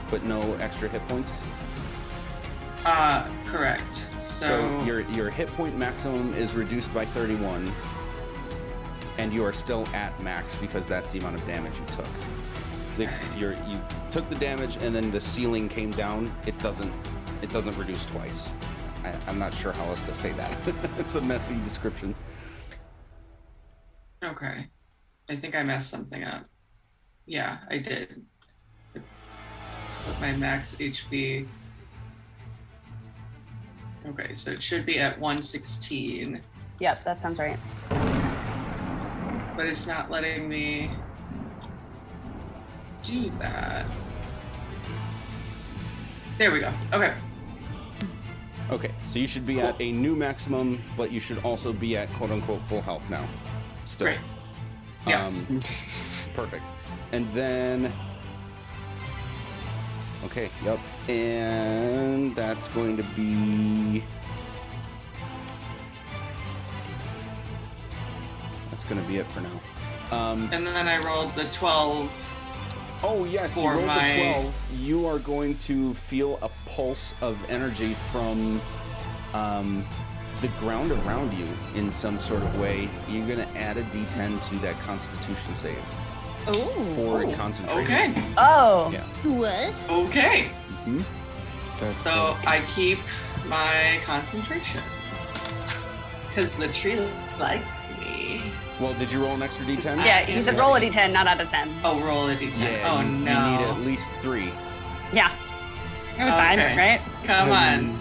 But no extra hit points. Correct. So your hit point maximum is reduced by 31, and you are still at max because that's the amount of damage you took. You took the damage, and then the ceiling came down. It doesn't reduce twice. I'm not sure how else to say that. It's a messy description. Okay. I think I messed something up. Yeah, I did. My max HP. Okay, so it should be at 116, Yep, that sounds right. but it's not letting me do that. There we go. Okay. Okay, so you should be at a new maximum, but you should also be at quote-unquote full health now. Still. Great. Yes. Perfect. And then... Okay, yep. And that's going to be... That's going to be it for now. And then I rolled the 12. Oh, yes, you For rolled my- a 12. You are going to feel a pulse of energy from the ground around you in some sort of way. You're going to add a d10 to that Constitution save for concentration. Okay. Oh. Yeah. To us? Okay. That's So I keep my concentration. Because the tree likes me. Well, did you roll an extra d10? Yeah, you said roll a d10, not out of 10. Oh, roll a d10. Yeah, Oh, you no. need at least 3. Yeah. You're fine, Okay. right? Come on.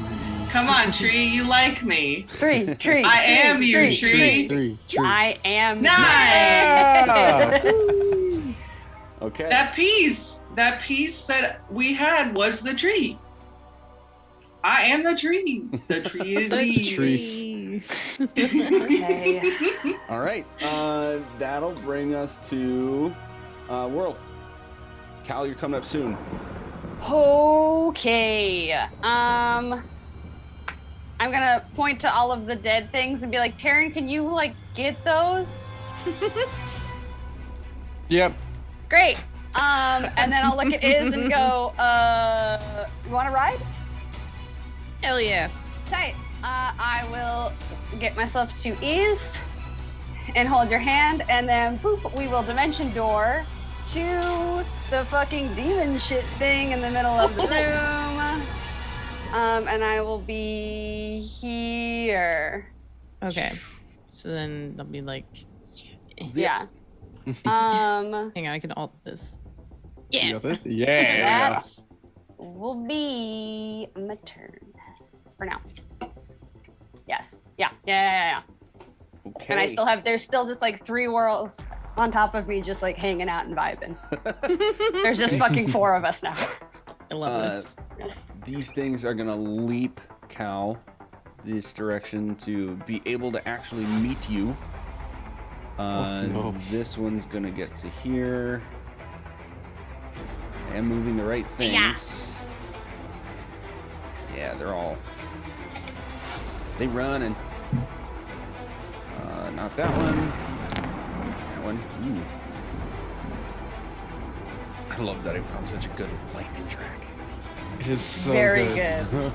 Come on, tree. You like me. 3, tree. I am you, tree. 3. I am. Nice! Okay. That piece that we had was the tree. I am the tree. The tree is me. Tree. Okay. All right. That'll bring us to World. Cal, you're coming up soon. Okay. I'm gonna point to all of the dead things and be like, Taryn, can you like get those? Yep. Great. And then I'll look at Iz and go, you wanna ride? Hell yeah. Tight. I will get myself to Iz and hold your hand, and then boop, we will dimension door to the fucking demon shit thing in the middle of the room. And I will be here. Okay. So then I'll be like, Yeah. hang on, I can alt this. You got this? Yeah. That will be my turn for now. Yes. Yeah. Okay. And I still have, there's still just like 3 whirls on top of me, just like hanging out and vibing. There's just fucking 4 of us now. I love this. Yes. These things are gonna leap Cal this direction to be able to actually meet you. No. This one's gonna get to here. I am moving the right things. Yeah, they're all. They run and. Not that one. That one. Ooh. I love that I found such a good lightning track. It is so Very good. good.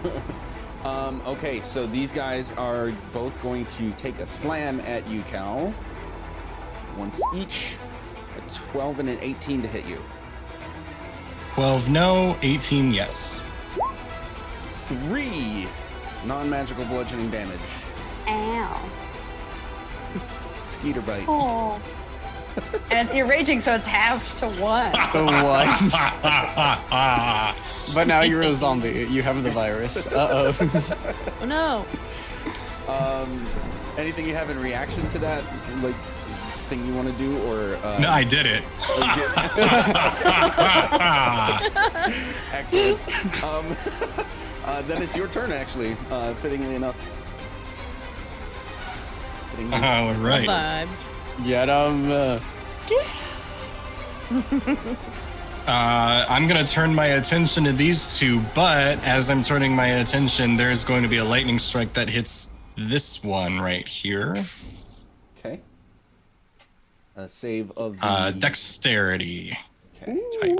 Okay, so these guys are both going to take a slam at you, Cal. Once each. A 12 and an 18 to hit you. 12 no, 18 yes. 3 non-magical bludgeoning damage. Ow. Skeeter bite. Oh. And you're raging, so it's half to 1. The one. But now you're a zombie. You have the virus. Uh-oh. Oh no. Anything you have in reaction to that, like thing you want to do, or No, I did it. Excellent. Then it's your turn, actually. Fittingly enough. Fittingly. All right. Vibe. Get him. I'm gonna turn my attention to these two, but as I'm turning my attention, there's going to be a lightning strike that hits this one right here. Okay. A save of the Dexterity Okay. type.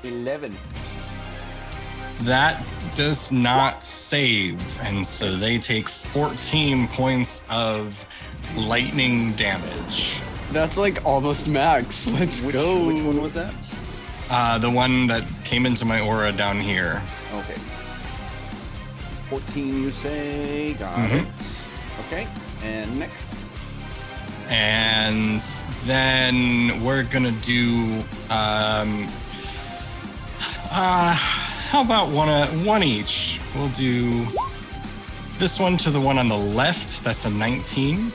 11. That does not save, and so they take 14 points of lightning damage. That's like almost max. Let's go. Which one was that? The one that came into my aura down here. Okay. 14, you say. Got it. Okay. And next. And then we're gonna do how about one each? We'll do this one to the one on the left. That's a 19.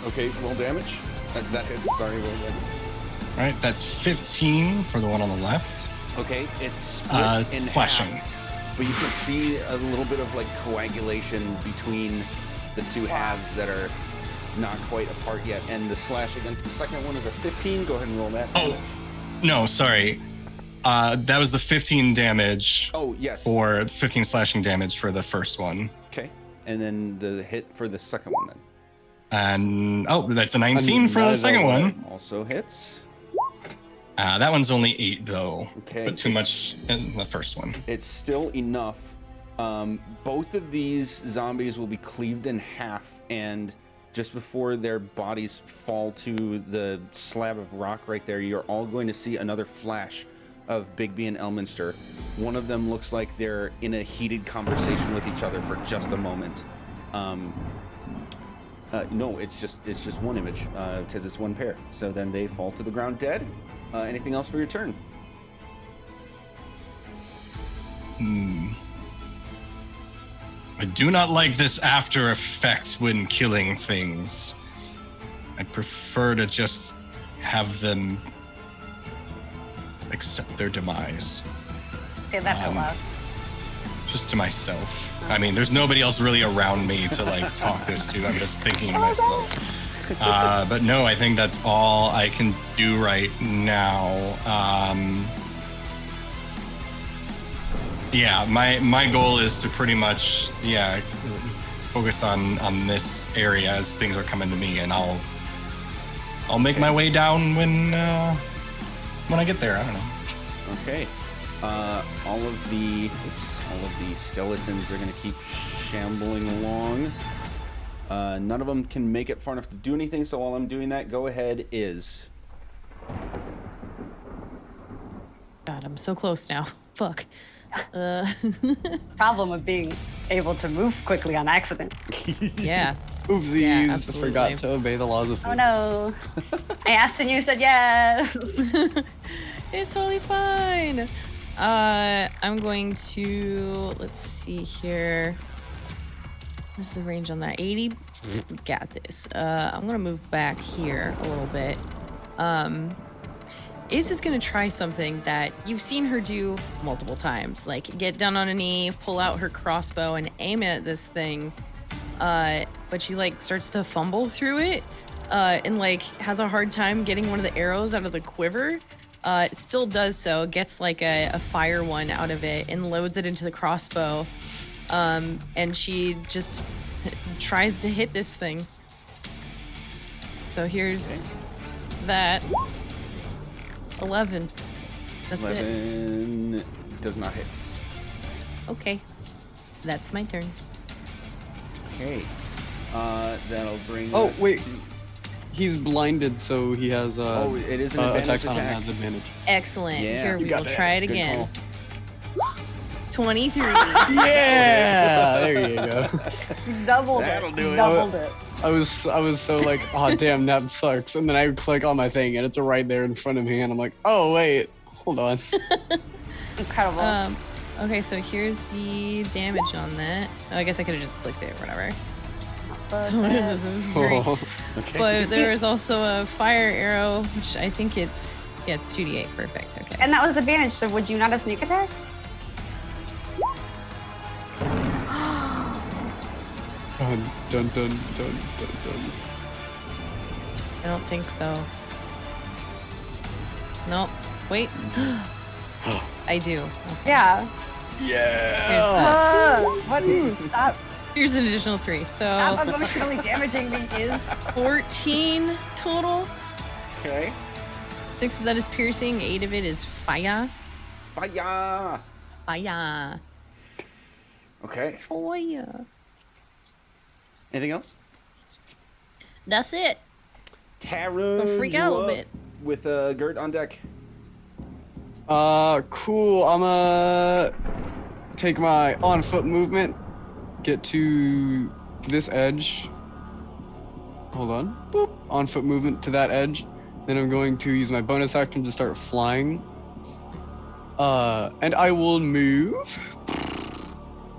Okay, roll damage. That hits. Sorry, roll damage. All right, that's 15 for the one on the left. Okay, it splits in slashing. half, but you can see a little bit of like coagulation between the two halves that are not quite apart yet. And the slash against the second one is a 15. Go ahead and roll that damage. No, sorry. That was the 15 damage. Oh, yes. Or 15 slashing damage for the first one. Okay, and then the hit for the second one then. And that's a 19 for the second one. Also hits. That one's only 8 though. Okay. But too much in the first one. It's still enough. Both of these zombies will be cleaved in half, and just before their bodies fall to the slab of rock right there, you're all going to see another flash of Bigby and Elminster. One of them looks like they're in a heated conversation with each other for just a moment. No, it's just one image because it's one pair. So then they fall to the ground dead. Anything else for your turn? I do not like this after effect when killing things. I prefer to just have them accept their demise. Say that out loud. Just to myself. I mean, there's nobody else really around me to like talk this to. I'm just thinking to myself. But no, I think that's all I can do right now. Yeah, my goal is to pretty much focus on this area as things are coming to me, and I'll make my way down when I get there. I don't know. Okay. All of the skeletons are going to keep shambling along. None of them can make it far enough to do anything, so while I'm doing that, go ahead, Iz. God, I'm so close now. Fuck. Problem of being able to move quickly on accident. Yeah. Oopsies. Yeah, I absolutely. forgot to obey the laws of Oh physics. no. I asked and you said yes. It's totally fine. I'm going to, let's see here. What's the range on that? 80? Got this. I'm gonna move back here a little bit. Ace is gonna try something that you've seen her do multiple times. Like get down on a knee, pull out her crossbow and aim it at this thing. But she like starts to fumble through it. And like has a hard time getting one of the arrows out of the quiver. It still does so, gets like a fire one out of it and loads it into the crossbow. And she just tries to hit this thing. So here's that. 11. That's 11 does not hit. Okay. That's my turn. Okay. That'll bring Oh, us wait. to- He's blinded, so he has Oh, it is an advantage on him attack. has advantage. Excellent. Yeah. Here You we got will this. try it Good again. call. 23. Yeah, there you go. Doubled That'll it. do it. Doubled it. I was so like, oh damn, that sucks. And then I click on my thing, and it's right there in front of me, and I'm like, oh wait, hold on. Incredible. Okay, so here's the damage on that. Oh, I guess I could have just clicked it, whatever. So what is this? This is three. Oh, Okay. But there is also a fire arrow, which I think it's 2d8. Perfect. Okay. And that was advantage, so would you not have sneak attack? dun dun dun dun dun dun. I don't think so. Nope. Wait. I do. Okay. Yeah. Yeah. What? Stop. Here's an additional 3. Stop So emotionally damaging me, is. 14 total. Okay. 6 of that is piercing. 8 of it is fire. Fire. Fire. Okay. Fire. Anything else? That's it. Tara. Don't freak out a little bit. With Gert on deck. Cool. I'ma take my on foot movement, get to this edge. Hold on. Boop. On foot movement to that edge. Then I'm going to use my bonus action to start flying. And I will move.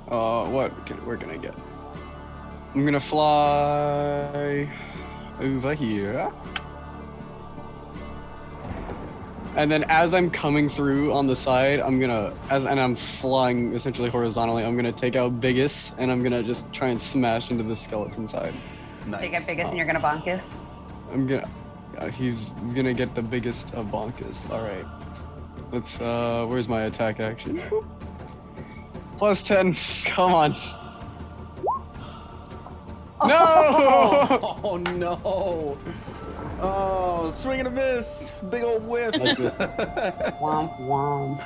Where can I get? I'm gonna fly over here. And then as I'm coming through on the side, and I'm flying essentially horizontally, I'm gonna take out Biggest and I'm gonna just try and smash into the skeleton side. Nice. They get biggest and you're gonna bonkus. He's gonna get the biggest of Bonkus. Alright. Let's, where's my attack action? Boop. Plus 10, come on. No! Oh no! Oh, swing and a miss! Big old whiff! Womp womp.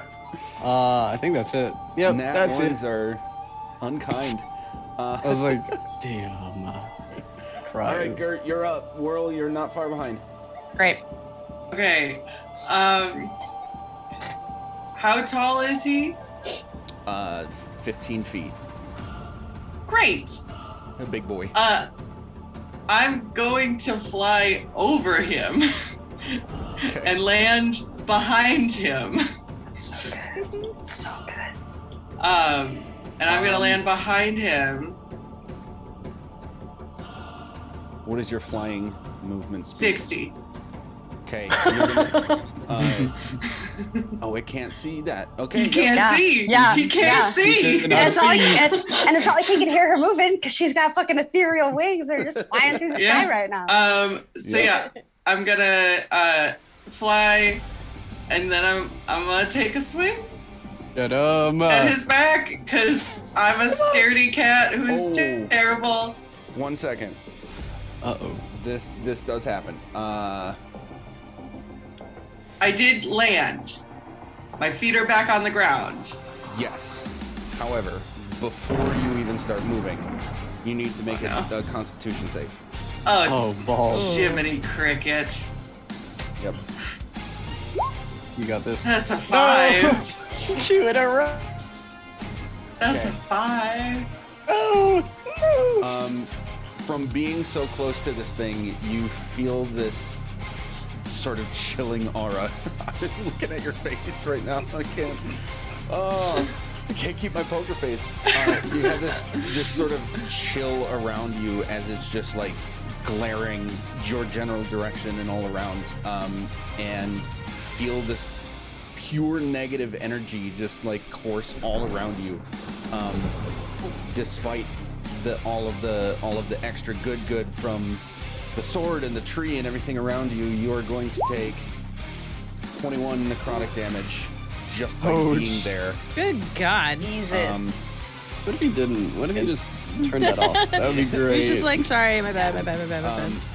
I think that's it. Yep, Nat that's ones it. are unkind. I was like, damn. All Crying. right, Gert, you're up. Whirl, you're not far behind. Great. Okay. How tall is he? 15 feet. Great. A big boy. I'm going to fly over him Okay. and land behind him. So good. And I'm gonna land behind him. What is your flying movement speed? 60. Okay. You're gonna, oh, it can't see that. Okay. He can't Yeah. see. Yeah. He can't Yeah. see. And it's not like it's not like he can hear her moving because she's got fucking ethereal wings. They're just flying through the Yeah. sky right now. So Yeah. yeah, I'm gonna fly, and then I'm gonna take a swing Get at his back because I'm a scaredy cat who's Oh. terrible. 1 second. Uh-oh. This does happen. I did land. My feet are back on the ground. Yes. However, before you even start moving, you need to make Oh, no. a Constitution save. Oh, Oh, balls. Jiminy Cricket. Yep. You got this. That's a 5. 2 in a row. That's Okay. a 5. Oh, no. From being so close to this thing, you feel this sort of chilling aura. I'm looking at your face right now. I can't. Oh, I can't keep my poker face. You have this sort of chill around you as it's just like glaring your general direction and all around, and feel this pure negative energy just like course all around you, despite all of the extra good from the sword and the tree and everything around you. You are going to take 21 necrotic damage just by being there. Good God. Jesus. What if he didn't? What if he just turned that off? That would be great. He's just like, sorry, my bad.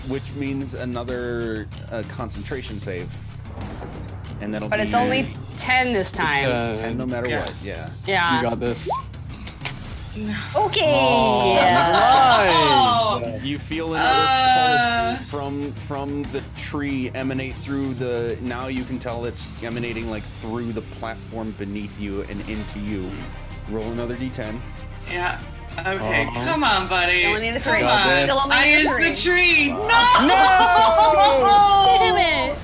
Which means another concentration save, and that'll But be it's only 10 this time. 10 no matter Yeah. what. Yeah. Yeah. You got this. Okay. Oh, Yeah. Oh, You feel another pulse from the tree emanate through the. Now you can tell it's emanating like through the platform beneath you and into you. Roll another d10. yeah. Okay, come on, buddy. Still only the Come three. on. Still only I the used three. the tree. No! Damn it.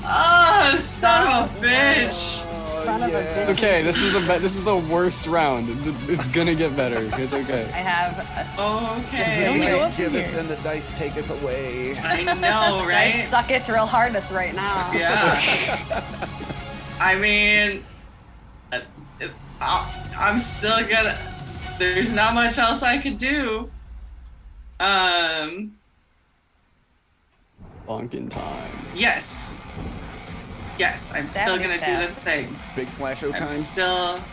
Oh, son of a bitch. Son of a bitch. Okay, this is the worst round. It's gonna get better. It's okay. I have a Okay. Don't go Dice up from giveth here. and the dice taketh away. I know, I right? suck it real hardest right now. Yeah. I mean, I'm still gonna. There's not much else I could do. Bonking time. Yes. Yes, I'm still gonna do the thing. Big slash O time.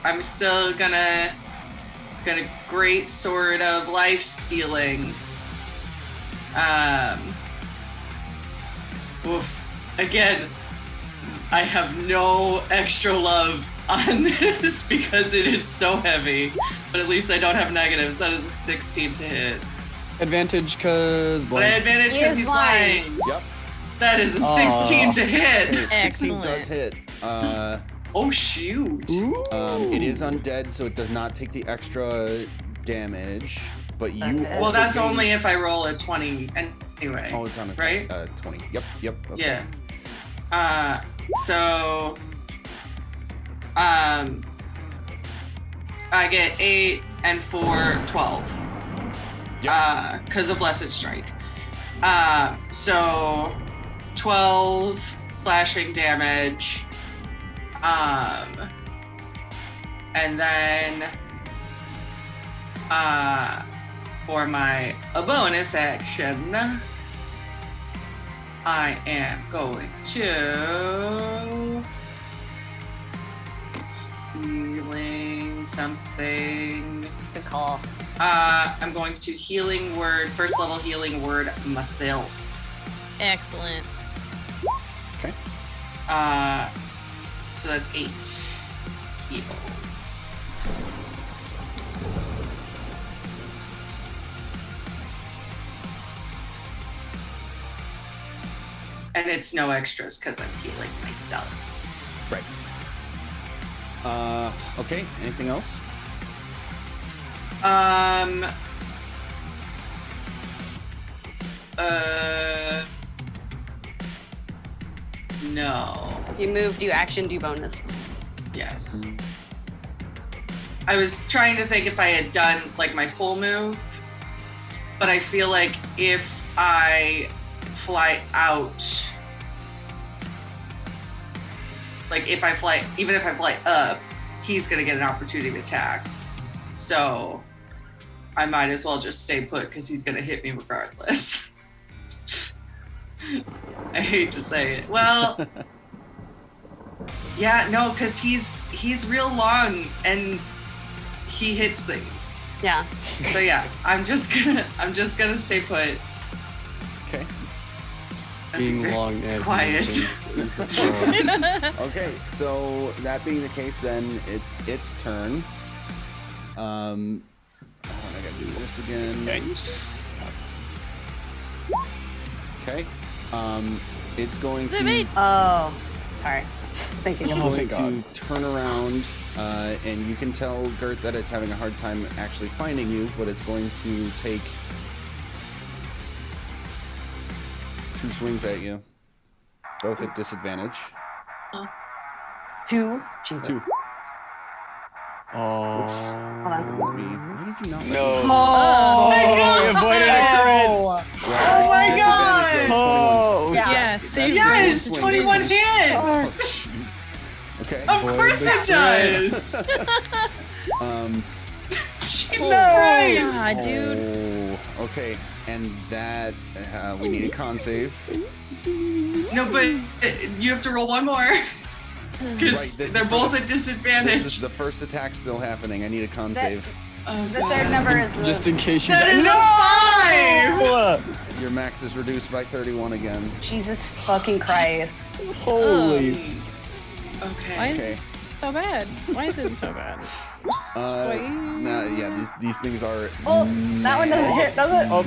I'm still gonna great sword of life stealing. Oof. Again, I have no extra love on this because it is so heavy. But at least I don't have negatives. That is a 16 to hit. Advantage, cause But blind. advantage He because is he's blind. blind. Yep. That is a 16 to hit. Okay, 16 Excellent. does hit. Oh shoot. It is undead, so it does not take the extra damage. But you also Well, that's gain- only if I roll a 20 anyway. Oh, it's on a right? 20. Yep. Okay. Yeah. So I get 8 and 4, 12. Yep. Because of Blessed Strike. So 12 slashing damage. And then for my bonus action, I am going to healing something. Good call. I'm going to healing word, first level healing word myself. Excellent. Okay. So that's 8 heals. And it's no extras because I'm healing myself. Right. Okay. Anything else? No. You moved, you action, do bonus. Yes. I was trying to think if I had done like my full move, but I feel like if I fly out, like if I fly, even if I fly up, he's gonna get an opportunity to attack. So I might as well just stay put because he's gonna hit me regardless. I hate to say it. Well, yeah, no, because he's real long and he hits things. Yeah. So yeah, I'm just gonna stay put. Okay. Being long and Quiet. Okay. So that being the case, then it's its turn. Hold on, I gotta do this again. Okay. It's going to Oh, sorry. Just thinking of going to turn around, and you can tell, Gert, that it's having a hard time actually finding you, but it's going to take 2 swings at you. Both at disadvantage. 2. Jesus. 2. Oh. Oops. Hold on. Why did you not? No. Oh, We avoided a crit. Oh my Disadvantage, God. Oh. Yeah. Yeah, save Yes, rolls. 21 hits. Oh, jeez. Okay. Of course it does. Jesus Christ. God, dude. Oh, okay. And that we need a con save. No, but you have to roll one more. Because Right, this they're is for both the- at disadvantage. This is the first attack still happening. I need a con That- save. Oh, The God. third number is Just in case you That is a 5! Your max is reduced by 31 again. Jesus fucking Christ. Holy. Okay. Why is Okay. this so bad? Why is it so bad? Just wait. No, yeah, these things are. Well, that one doesn't hit, does it? Oh,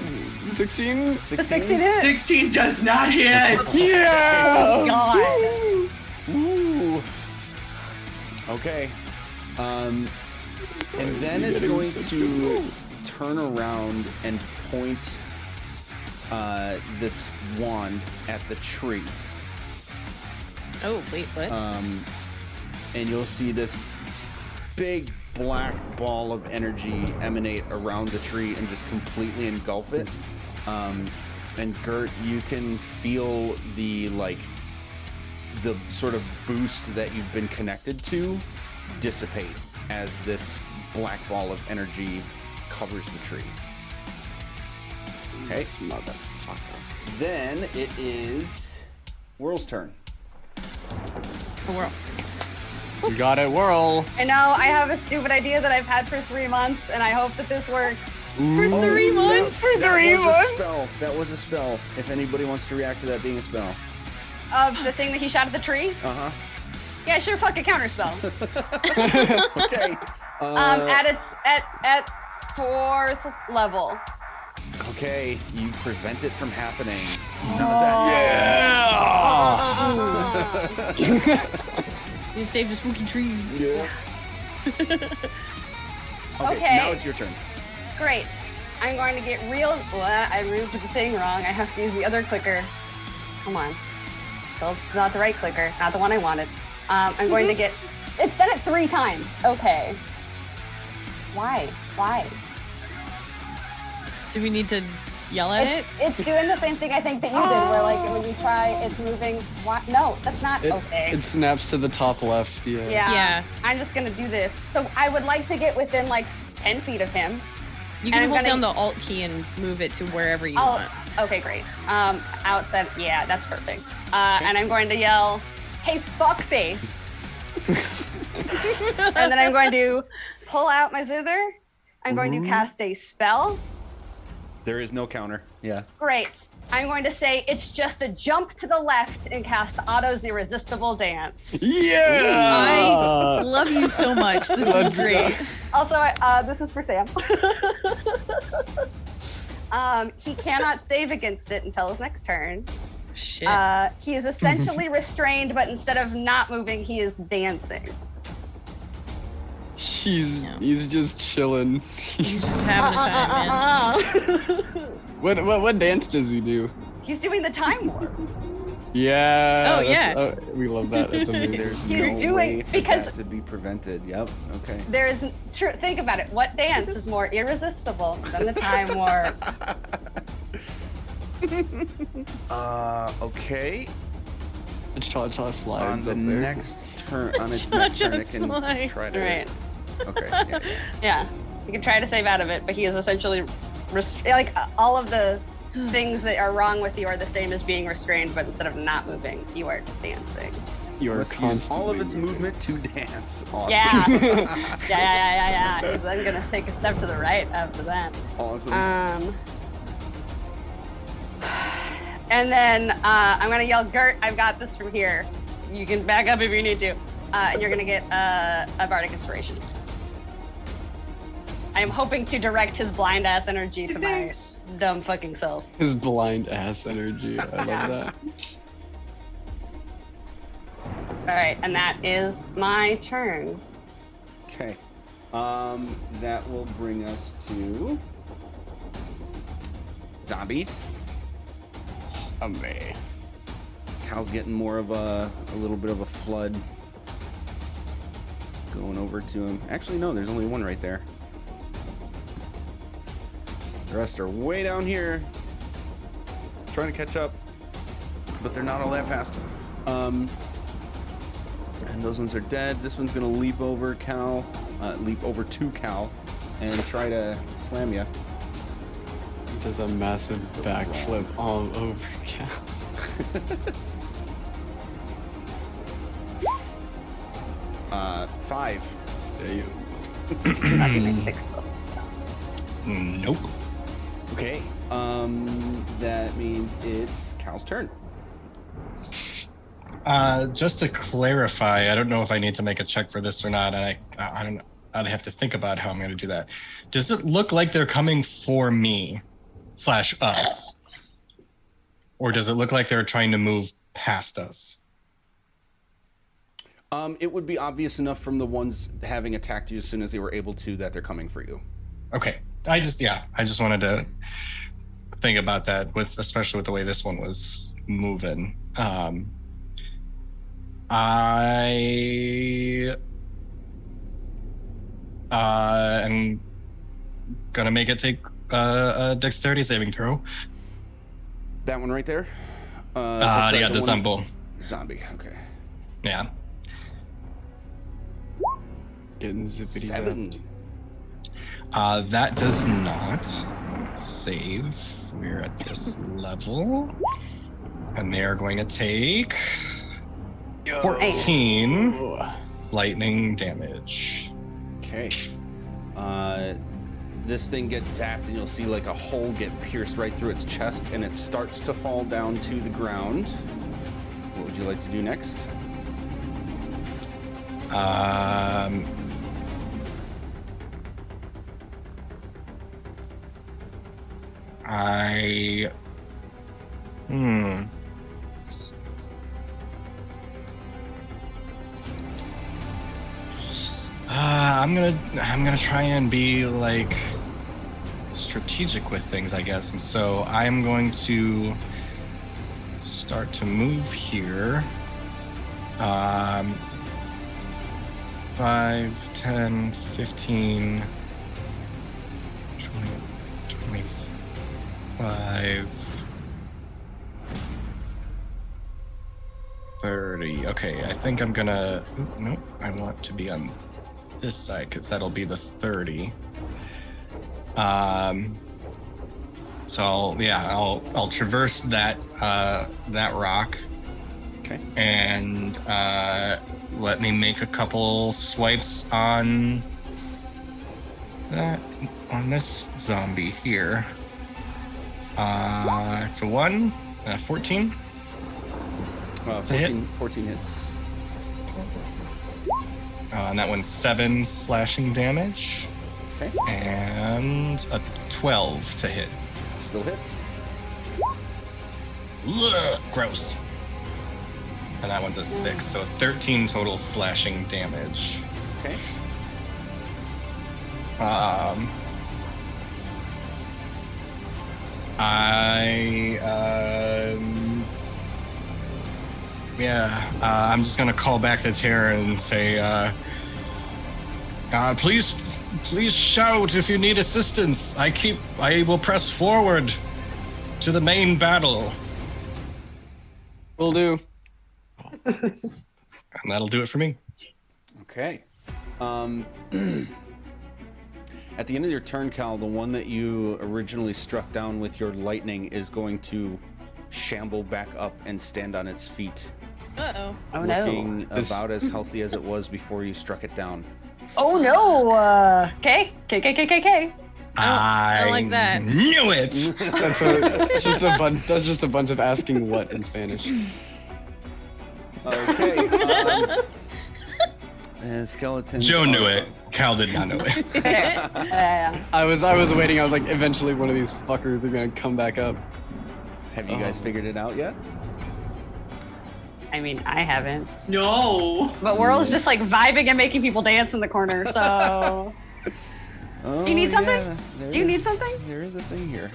16? 16. The 16 hit. 16 does not hit. Yeah! God. Ooh. Okay. And then it's going to turn around and point this wand at the tree. Oh, wait, what? And you'll see this big black ball of energy emanate around the tree and just completely engulf it. And Gert, you can feel the sort of boost that you've been connected to dissipate as this black ball of energy covers the tree. Okay. This motherfucker. Then it is Whirl's turn. The world. You got it, Whirl. I know, I have a stupid idea that I've had for 3 months, and I hope that this works. For 3 months? That was a spell. That was a spell. If anybody wants to react to that being a spell. Of the thing that he shot at the tree? Uh-huh. Yeah, sure, fuck a counterspell. Okay. At 4th level. Okay, you prevent it from happening. None of that. You saved a spooky tree. Yeah. Okay. Now it's your turn. Great. I'm going to get real. What? I moved the thing wrong. I have to use the other clicker. Come on. Still not the right clicker. Not the one I wanted. I'm going to get. It's done it 3 times. Okay. Why? Why? Do we need to yell at it? It's doing the same thing I think that you did, where like when you try, it's moving. What? No, that's not okay. It snaps to the top left, yeah. Yeah. I'm just gonna do this. So I would like to get within like 10 feet of him. You And can I'm hold gonna- down the Alt key and move it to wherever you Oh, want. okay, great. Outside, yeah, that's perfect. And I'm going to yell, "Hey, fuckface!" And then I'm going to pull out my zither. I'm going to cast a spell. There is no counter. Yeah. Great. I'm going to say it's just a jump to the left and cast Otto's Irresistible Dance. Yeah! I love you so much. This is great. Also, this is for Sam. He cannot save against it until his next turn. Shit. He is essentially restrained, but instead of not moving, he is dancing. He's just chilling. He's just having a time, man. What dance does he do? He's doing the time warp. Yeah. Oh, yeah. We love that. It's amazing. There's He's no doing- way for because- that to be prevented. Yep. Okay. There is think about it. What dance is more irresistible than the time warp? Okay. Cha-cha slides On the up there. next turn, on its next turn, it can slide. try to. Right. Okay. Yeah. Yeah. He can try to save out of it, but he is essentially all of the things that are wrong with you are the same as being restrained, but instead of not moving, you are dancing. You're Must use all of its constantly movement to dance. Awesome. Yeah. yeah. 'Cause I'm gonna take a step to the right after that. Awesome. And then I'm gonna yell, "Gert, I've got this from here. You can back up if you need to." And you're gonna get a bardic inspiration. I am hoping to direct his blind ass energy to my dumb fucking self. His blind ass energy. I love Yeah. that. All right, and that is my turn. Okay. That will bring us to zombies. Amazing. Cal's getting more of a little bit of a flood going over to him. Actually, no, there's only one right there. The rest are way down here, trying to catch up, but they're not all that fast. And those ones are dead. This one's gonna leap over Cal, leap over to Cal, and try to slam you. Does a massive backflip all over Cal. 5. Not gonna make 6 levels. Nope. Okay. That means it's Cal's turn. Just to clarify, I don't know if I need to make a check for this or not, and I don't know. I'd have to think about how I'm going to do that. Does it look like they're coming for me / us? Or does it look like they're trying to move past us? It would be obvious enough from the ones having attacked you as soon as they were able to that they're coming for you. Okay. I just wanted to think about that, especially with the way this one was moving. I am gonna make it take a dexterity saving throw. That one right there? Yeah, the zombie. Zombie, okay. Yeah. Getting zippity 7. That does not save. We're at this level. And they are going to take 14 lightning damage. Okay. This thing gets zapped and you'll see like a hole get pierced right through its chest and it starts to fall down to the ground. What would you like to do next? I'm gonna try and be like strategic with things, I guess. And so I'm going to start to move here. 5, 10, 15, 20, 25, 30. Okay, I think I'm gonna. Nope, I want to be on this side because that'll be the 30. So I'll traverse that rock. Okay. And let me make a couple swipes on this zombie here. It's a 1, 14. 14 hits. And that one's 7 slashing damage. Okay. And a 12 to hit. Still hit. Ugh, gross. And that one's a 6, so 13 total slashing damage. Okay. I'm just gonna call back to Tara and say, please shout if you need assistance. I will press forward to the main battle. Will do. And that'll do it for me. Okay. At the end of your turn, Cal, the one that you originally struck down with your lightning is going to shamble back up and stand on its feet. Uh-oh. Oh looking no. about as healthy as it was before you struck it down. Oh no. K. I don't like that. Knew it. That's just a bunch of asking what in Spanish. Okay. And skeletons. Joe knew it. Cal did not know it. I was waiting. I was like, eventually one of these fuckers are gonna come back up. Have you guys figured it out yet? I mean, I haven't. No. But Whirl's just like vibing and making people dance in the corner, so. Oh, Do you need something? yeah, Do you need something? There is a thing here.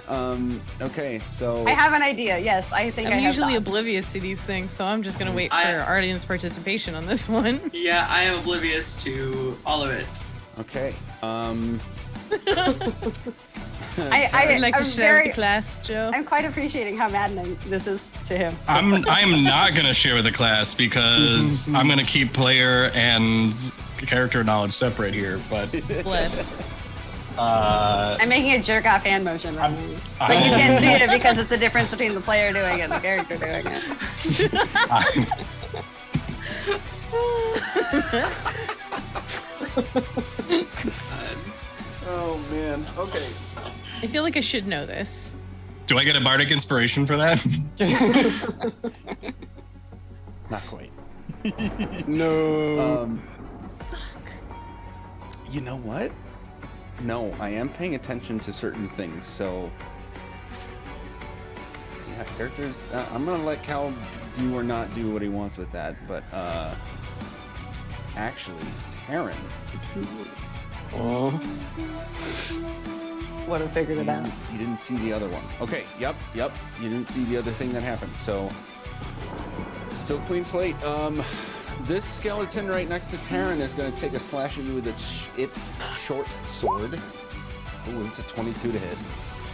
Okay, so I have an idea. Yes, I think I I'm have usually that. oblivious to these things, so I'm just gonna wait for I- audience participation on this one. Yeah, I am oblivious to all of it. okay. I'd like to I'm share with very- the class, Joe. I'm quite appreciating how maddening this is to him. I'm not gonna share with the class because I'm gonna keep player and character knowledge separate here. But Bless. I'm making a jerk off hand motion right now. But you can't see it because it's the difference between the player doing it and the character doing it. Oh man. Okay. I feel like I should know this. do I get a bardic inspiration for that? Not quite. No. You know what? No, I am paying attention to certain things, so yeah, characters. I'm gonna let Cal do or not do what he wants with that, but actually, Taryn, Oh. Would have figured it out. you didn't see the other one. Okay, yep. You didn't see the other thing that happened, so still clean slate. This skeleton right next to Taryn is going to take a slash at you with its short sword. Ooh, it's a 22 to hit.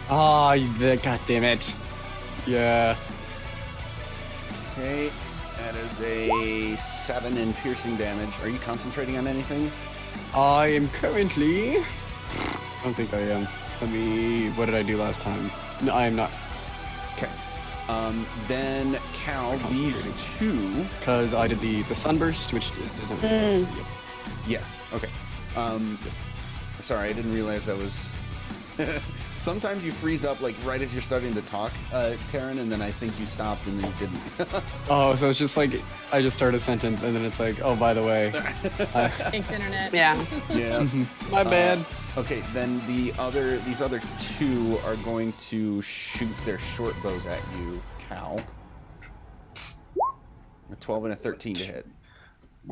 Ah, god damn it. Yeah. Okay, that is a 7 in piercing damage. Are you concentrating on anything? I am currently. I don't think I am. Let me. What did I do last time? No, I am not. Okay. Then Cal, these two. Because I did the sunburst, which doesn't. Yeah. Okay. Sorry, I didn't realize that was. Sometimes you freeze up like right as you're starting to talk, Taryn, and then I think you stopped and then you didn't. Oh, so it's just like I just start a sentence and then it's like, oh, by the way, Thanks, internet. Yeah. Yeah. my bad. Okay, then these other two are going to shoot their short bows at you, Cal. A 12 and a 13 to hit.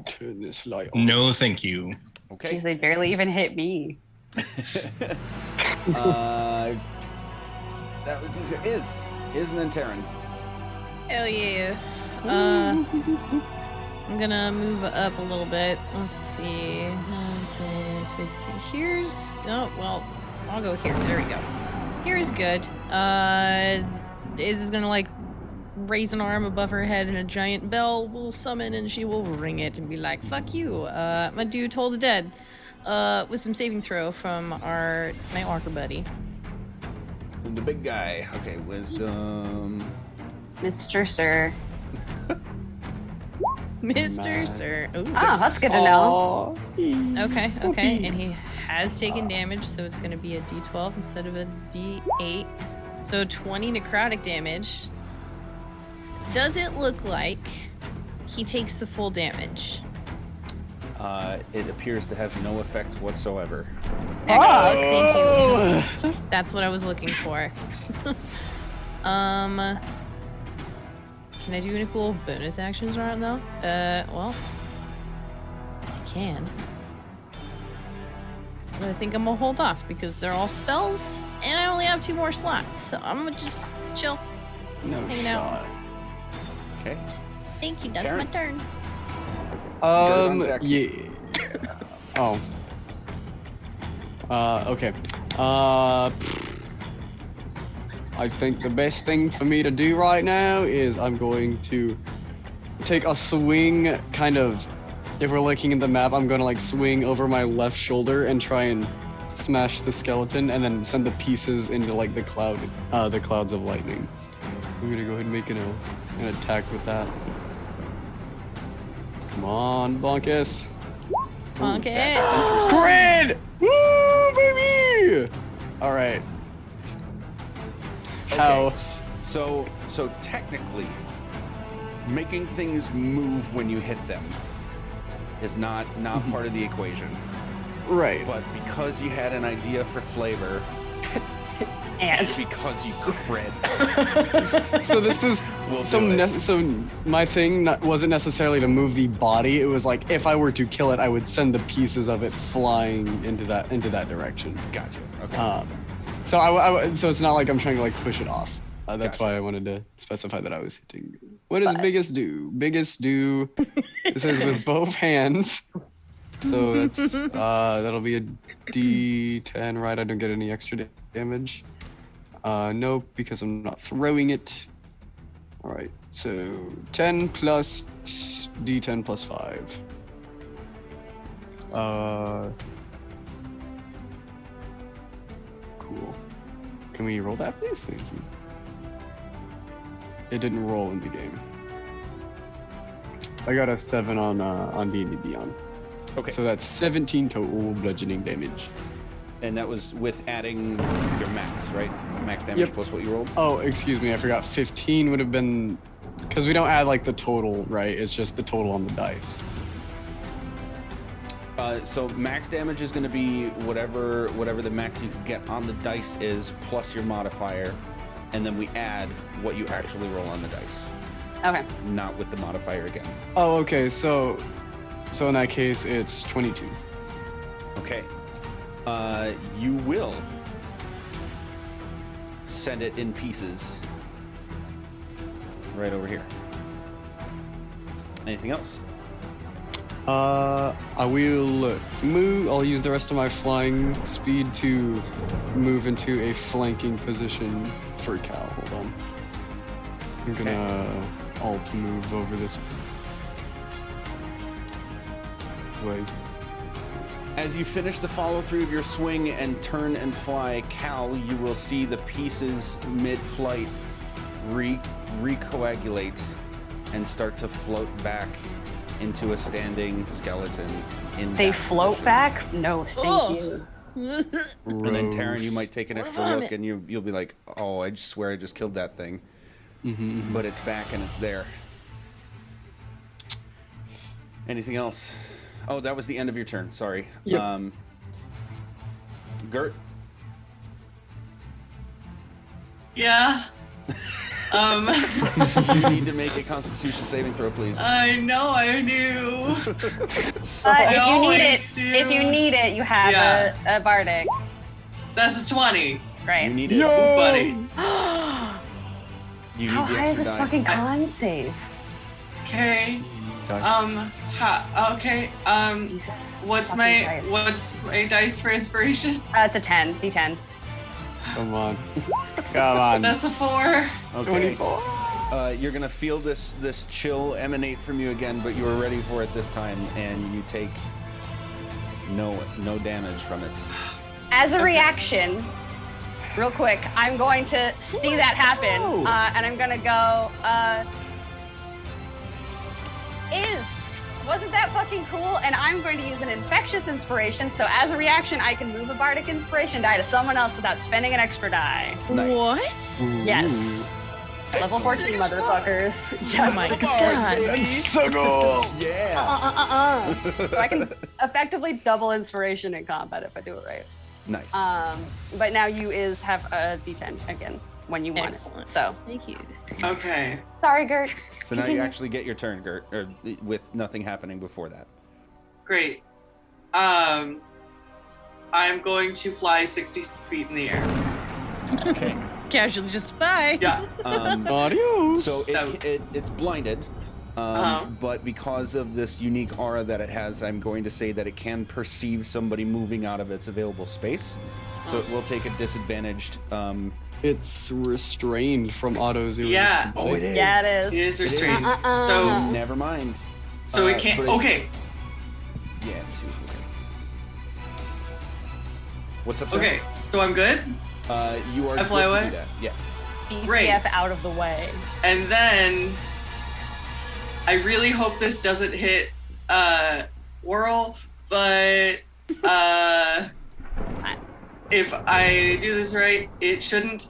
Turn this light on. No, thank you. Okay. Jeez, they barely even hit me. That was easier. Is and then Taryn. Hell yeah. I'm gonna move up a little bit. Let's see. 9, 10, 15. Here's. No, well, I'll go here. There we go. Here is good. Is gonna like raise an arm above her head and a giant bell will summon and she will ring it and be like, fuck you. My dude told the dead. With some saving throw from my walker buddy. From the big guy. Okay, wisdom. Mr. Sir. Mr. Sir. Ooh, Oh, that's good to know. Okay. And he has taken damage, so it's going to be a d12 instead of a d8. So 20 necrotic damage. Does it look like he takes the full damage? It appears to have no effect whatsoever. Excellent, thank you. That's what I was looking for. Can I do any cool bonus actions right now? Well, I can. But I think I'm gonna hold off because they're all spells, and I only have 2 more slots, so I'm gonna just chill. No Hanging out. shot. Okay. Thank you, that's Taryn. my turn. on deck. Yeah. Oh. Okay. I think the best thing for me to do right now is I'm going to take a swing, kind of, if we're looking at the map, I'm gonna like swing over my left shoulder and try and smash the skeleton and then send the pieces into like the clouds of lightning. I'm gonna go ahead and make an attack with that. Come on, Bonkus. Okay. Grid! Woo, baby! All right. How? So technically, making things move when you hit them is not part of the equation. Right. But because you had an idea for flavor, And Because you cred. So this is We'll so do it. so my thing wasn't necessarily to move the body. It was like if I were to kill it, I would send the pieces of it flying into that direction. Gotcha. Okay. So it's not like I'm trying to like push it off. That's Gotcha. why I wanted to specify that I was hitting. What does But- biggest do? Biggest do. This is with both hands. So that's that'll be a D10, right? I don't get any extra damage. Nope, because I'm not throwing it. All right, so 10 plus D10 plus 5. Cool. Can we roll that, please? Thank you. It didn't roll in the game. I got a 7 on D&D Beyond. Okay. So that's 17 total bludgeoning damage. And that was with adding your max, right? Max damage Yep. plus what you rolled? Oh, excuse me, I forgot. 15 would have been, because we don't add like the total, right? It's just the total on the dice. So max damage is going to be whatever the max you can get on the dice is, plus your modifier, and then we add what you actually roll on the dice, okay. not with the modifier again. Oh, okay, so in that case, it's 22. Okay. You will send it in pieces right over here. Anything else? I will move. I'll use the rest of my flying speed to move into a flanking position for Cal. Hold on. I'm gonna alt move over this way. As you finish the follow through of your swing and turn and fly, Cal, you will see the pieces mid-flight recoagulate and start to float back into a standing skeleton. They that float position. back? No, thank Oh. you. And then Taryn, you might take an extra Vomit. look, and you'll be like, "Oh, I just swear I just killed that thing," but it's back and it's there. Anything else? Oh, that was the end of your turn. Sorry. Yep. Gert. Yeah. You need to make a Constitution saving throw, please. I know I do. But always do. if you need it, you have Yeah. a bardic. That's a 20. Right. You need it. Ooh, buddy. You need How the high is extra this die. fucking con save? Okay. Sucks. Okay. Jesus. What's Fucking my Christ. what's my dice for inspiration? It's a 10. D10. Come on. Come on. That's a 4. Okay. 24. You're gonna feel this chill emanate from you again, but you were ready for it this time, and you take no damage from it. As a reaction, real quick, I'm going to see that happen, and I'm gonna go. Wasn't that fucking cool? And I'm going to use an infectious inspiration. So as a reaction, I can move a bardic inspiration die to someone else without spending an extra die. Nice. What? Yes. Level 14, motherfuckers. Oh my god. So cool. Yeah. So I can effectively double inspiration in combat if I do it right. Nice. But now you have a D10 again when you want Excellent. it. So Thank you. Okay. sorry, Gert. So now you actually get your turn, Gert, with nothing happening before that. Great. I'm going to fly 60 feet in the air. Okay. Casually just bye. Yeah. Adios. So Out. it's blinded, but because of this unique aura that it has, I'm going to say that it can perceive somebody moving out of its available space. So it will take a disadvantaged. It's restrained from autos. Yeah. Oh, it is. Yeah, it It is. is restrained. Uh-uh. Never mind. So it can't. but Okay. Yeah. Two. What's up, sir? Okay. So I'm good. You are. I fly good to away? do that. Yeah. Great. BCF out of the way. And then I really hope this doesn't hit Whirl, but if I do this right, it shouldn't.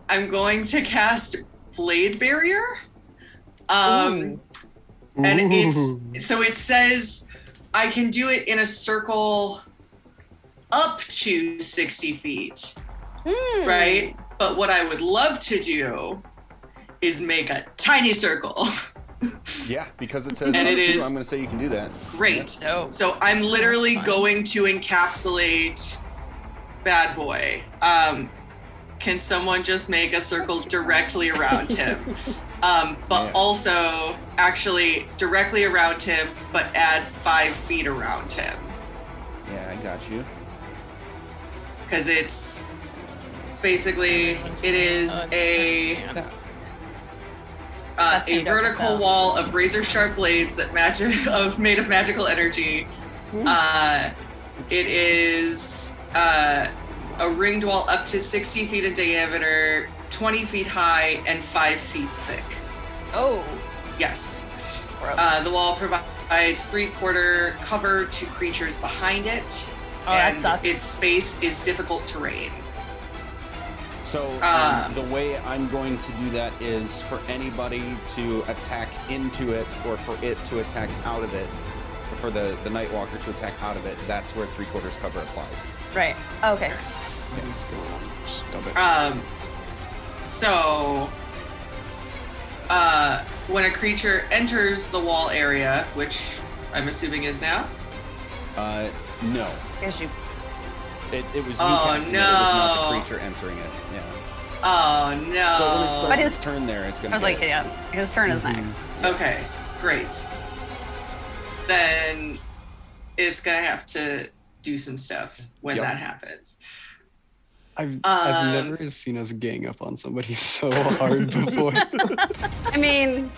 I'm going to cast Blade Barrier. And it's so it says I can do it in a circle up to 60 feet. Right? But what I would love to do is make a tiny circle. Yeah, because it says And up it to, is- I'm going to say you can do that. Great. No. So I'm literally That's fine. going to encapsulate Bad Boy. Can someone just make a circle directly around him? But Yeah. also actually directly around him, but add 5 feet around him. Yeah, I got you. Because it's basically, it is Oh, it's a That. That's a how you vertical don't wall of razor sharp blades that made of magical energy. It is a ringed wall up to 60 feet in diameter, 20 feet high, and 5 feet thick. Oh. Yes. Gross. The wall provides 3/4 cover to creatures behind it. Oh, that and sucks. its space is difficult terrain. So the way I'm going to do that is for anybody to attack into it, or for it to attack out of it, or for the Nightwalker to attack out of it. That's where 3/4 cover applies. Right. Okay. Let's go on. Stub it. So when a creature enters the wall area, which I'm assuming is now. No. Here's you. It was you Oh, casting it. It was not no. the creature entering it. Yeah. Oh But when it no. starts But its his- turn there, it's I gonna was like, hit it. yeah, his turn is next. Okay, great. Then it's gonna have to do some stuff when Yep. that happens. I've Um, never seen us gang up on somebody so hard before. I mean,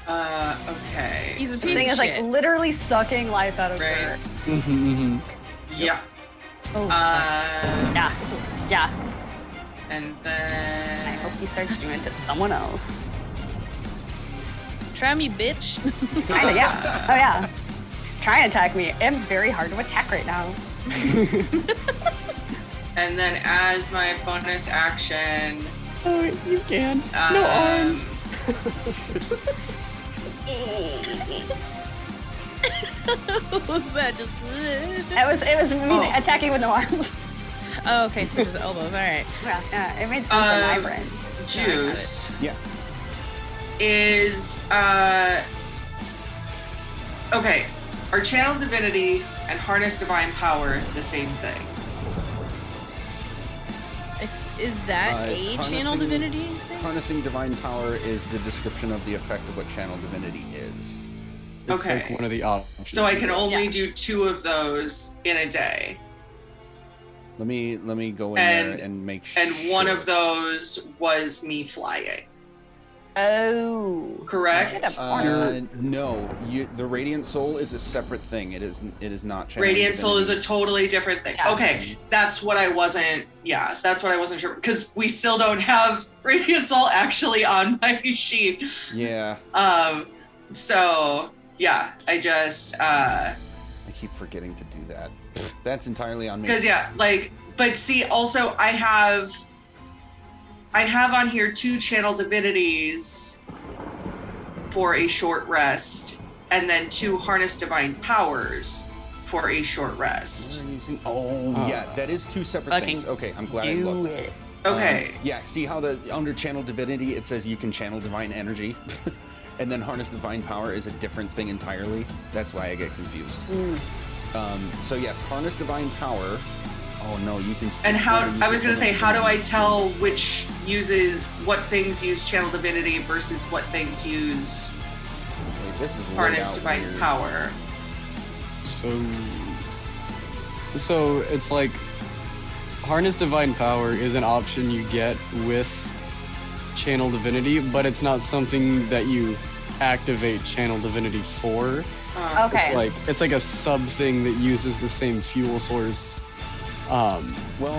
Okay. He's a the piece thing of is like shit. literally sucking life out of Right. her. Yeah. Oh. Uh, Yeah. Yeah. and I then hope he starts doing it to someone else. Try me, bitch. Kinda, yeah. Oh yeah. Try and attack me. I'm very hard to attack right now. and then as my bonus action, Oh, you can't. No arms. What was that? Just. It was me Oh. attacking with no arms. Oh, okay, so his elbows. All right. Yeah, it made sense in my brain. Juice Yeah. is okay. Are Channel Divinity and Harness Divine Power the same thing? Is that a channel harnessing- divinity thing? Harnessing divine power is the description of the effect of what channel divinity is. It's Okay. like one of the options. So I can only Yeah. do 2 of those in a day. Let me go in And- there and make sure. And one of those was me flying. Oh. Correct? Shut up. No, the Radiant Soul is a separate thing. It is not channel Radiant Soul is a divinity. totally different thing. Yeah. Okay, that's what I wasn't. Yeah, that's what I wasn't sure because we still don't have Radiant Soul actually on my sheet. Yeah, So yeah, I just I keep forgetting to do that. That's entirely on me. because yeah, like, but see, also I have on here 2 channel divinities for a short rest, and then 2 harness divine powers for a short rest. Oh, yeah, that is 2 separate Fucking things. Okay, I'm glad I Do looked. it. Okay. Yeah, see how under channel divinity it says you can channel divine energy, and then harness divine power is a different thing entirely. That's why I get confused. So yes, harness divine power. Oh no, you can. And how use I was the gonna say, channel how do I divinity. tell what things use channel divinity versus what things use Wait, this is laid harness out divine weird. power? So it's like harness divine power is an option you get with channel divinity, but it's not something that you activate channel divinity for. Okay. It's like a sub thing that uses the same fuel source. Well,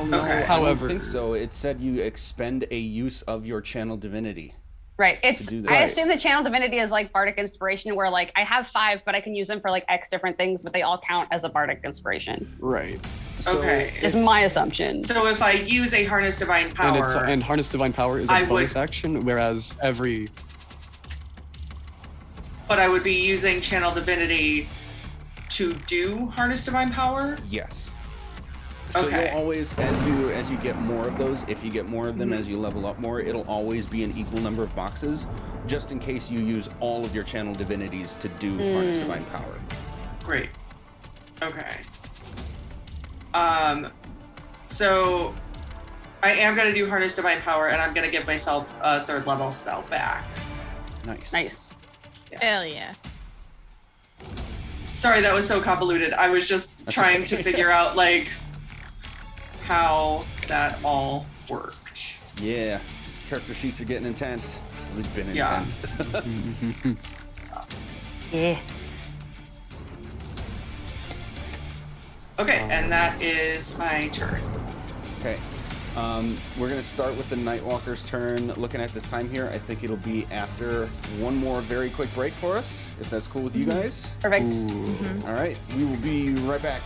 no, Okay. I However- don't think so. It said you expend a use of your channel divinity. Right. It's. do that. I Right. assume the channel divinity is like bardic inspiration, where like I have 5, but I can use them for like X different things, but they all count as a bardic inspiration. Right. So Okay. Is it's- my assumption. So if I use a harness divine power, And harness divine power is a I bonus would- action, whereas every but I would be using channel divinity to do harness divine power. Yes. So Okay. you'll always, as you get more of those, if you get more of them as you level up more, it'll always be an equal number of boxes, just in case you use all of your channel divinities to do Harness Divine Power. Great. Okay. So I am gonna do Harness Divine Power, and I'm gonna give myself a 3rd level spell back. Nice. Nice. Hell yeah. Sorry, that was so convoluted. I was just trying to figure out like how that all worked. Yeah. Character sheets are getting intense. They've been Yeah. intense. Yeah. Okay, and that is my turn. Okay. We're going to start with the Nightwalker's turn. Looking at the time here, I think it'll be after one more very quick break for us, if that's cool with you guys. Perfect. All right. We will be right back.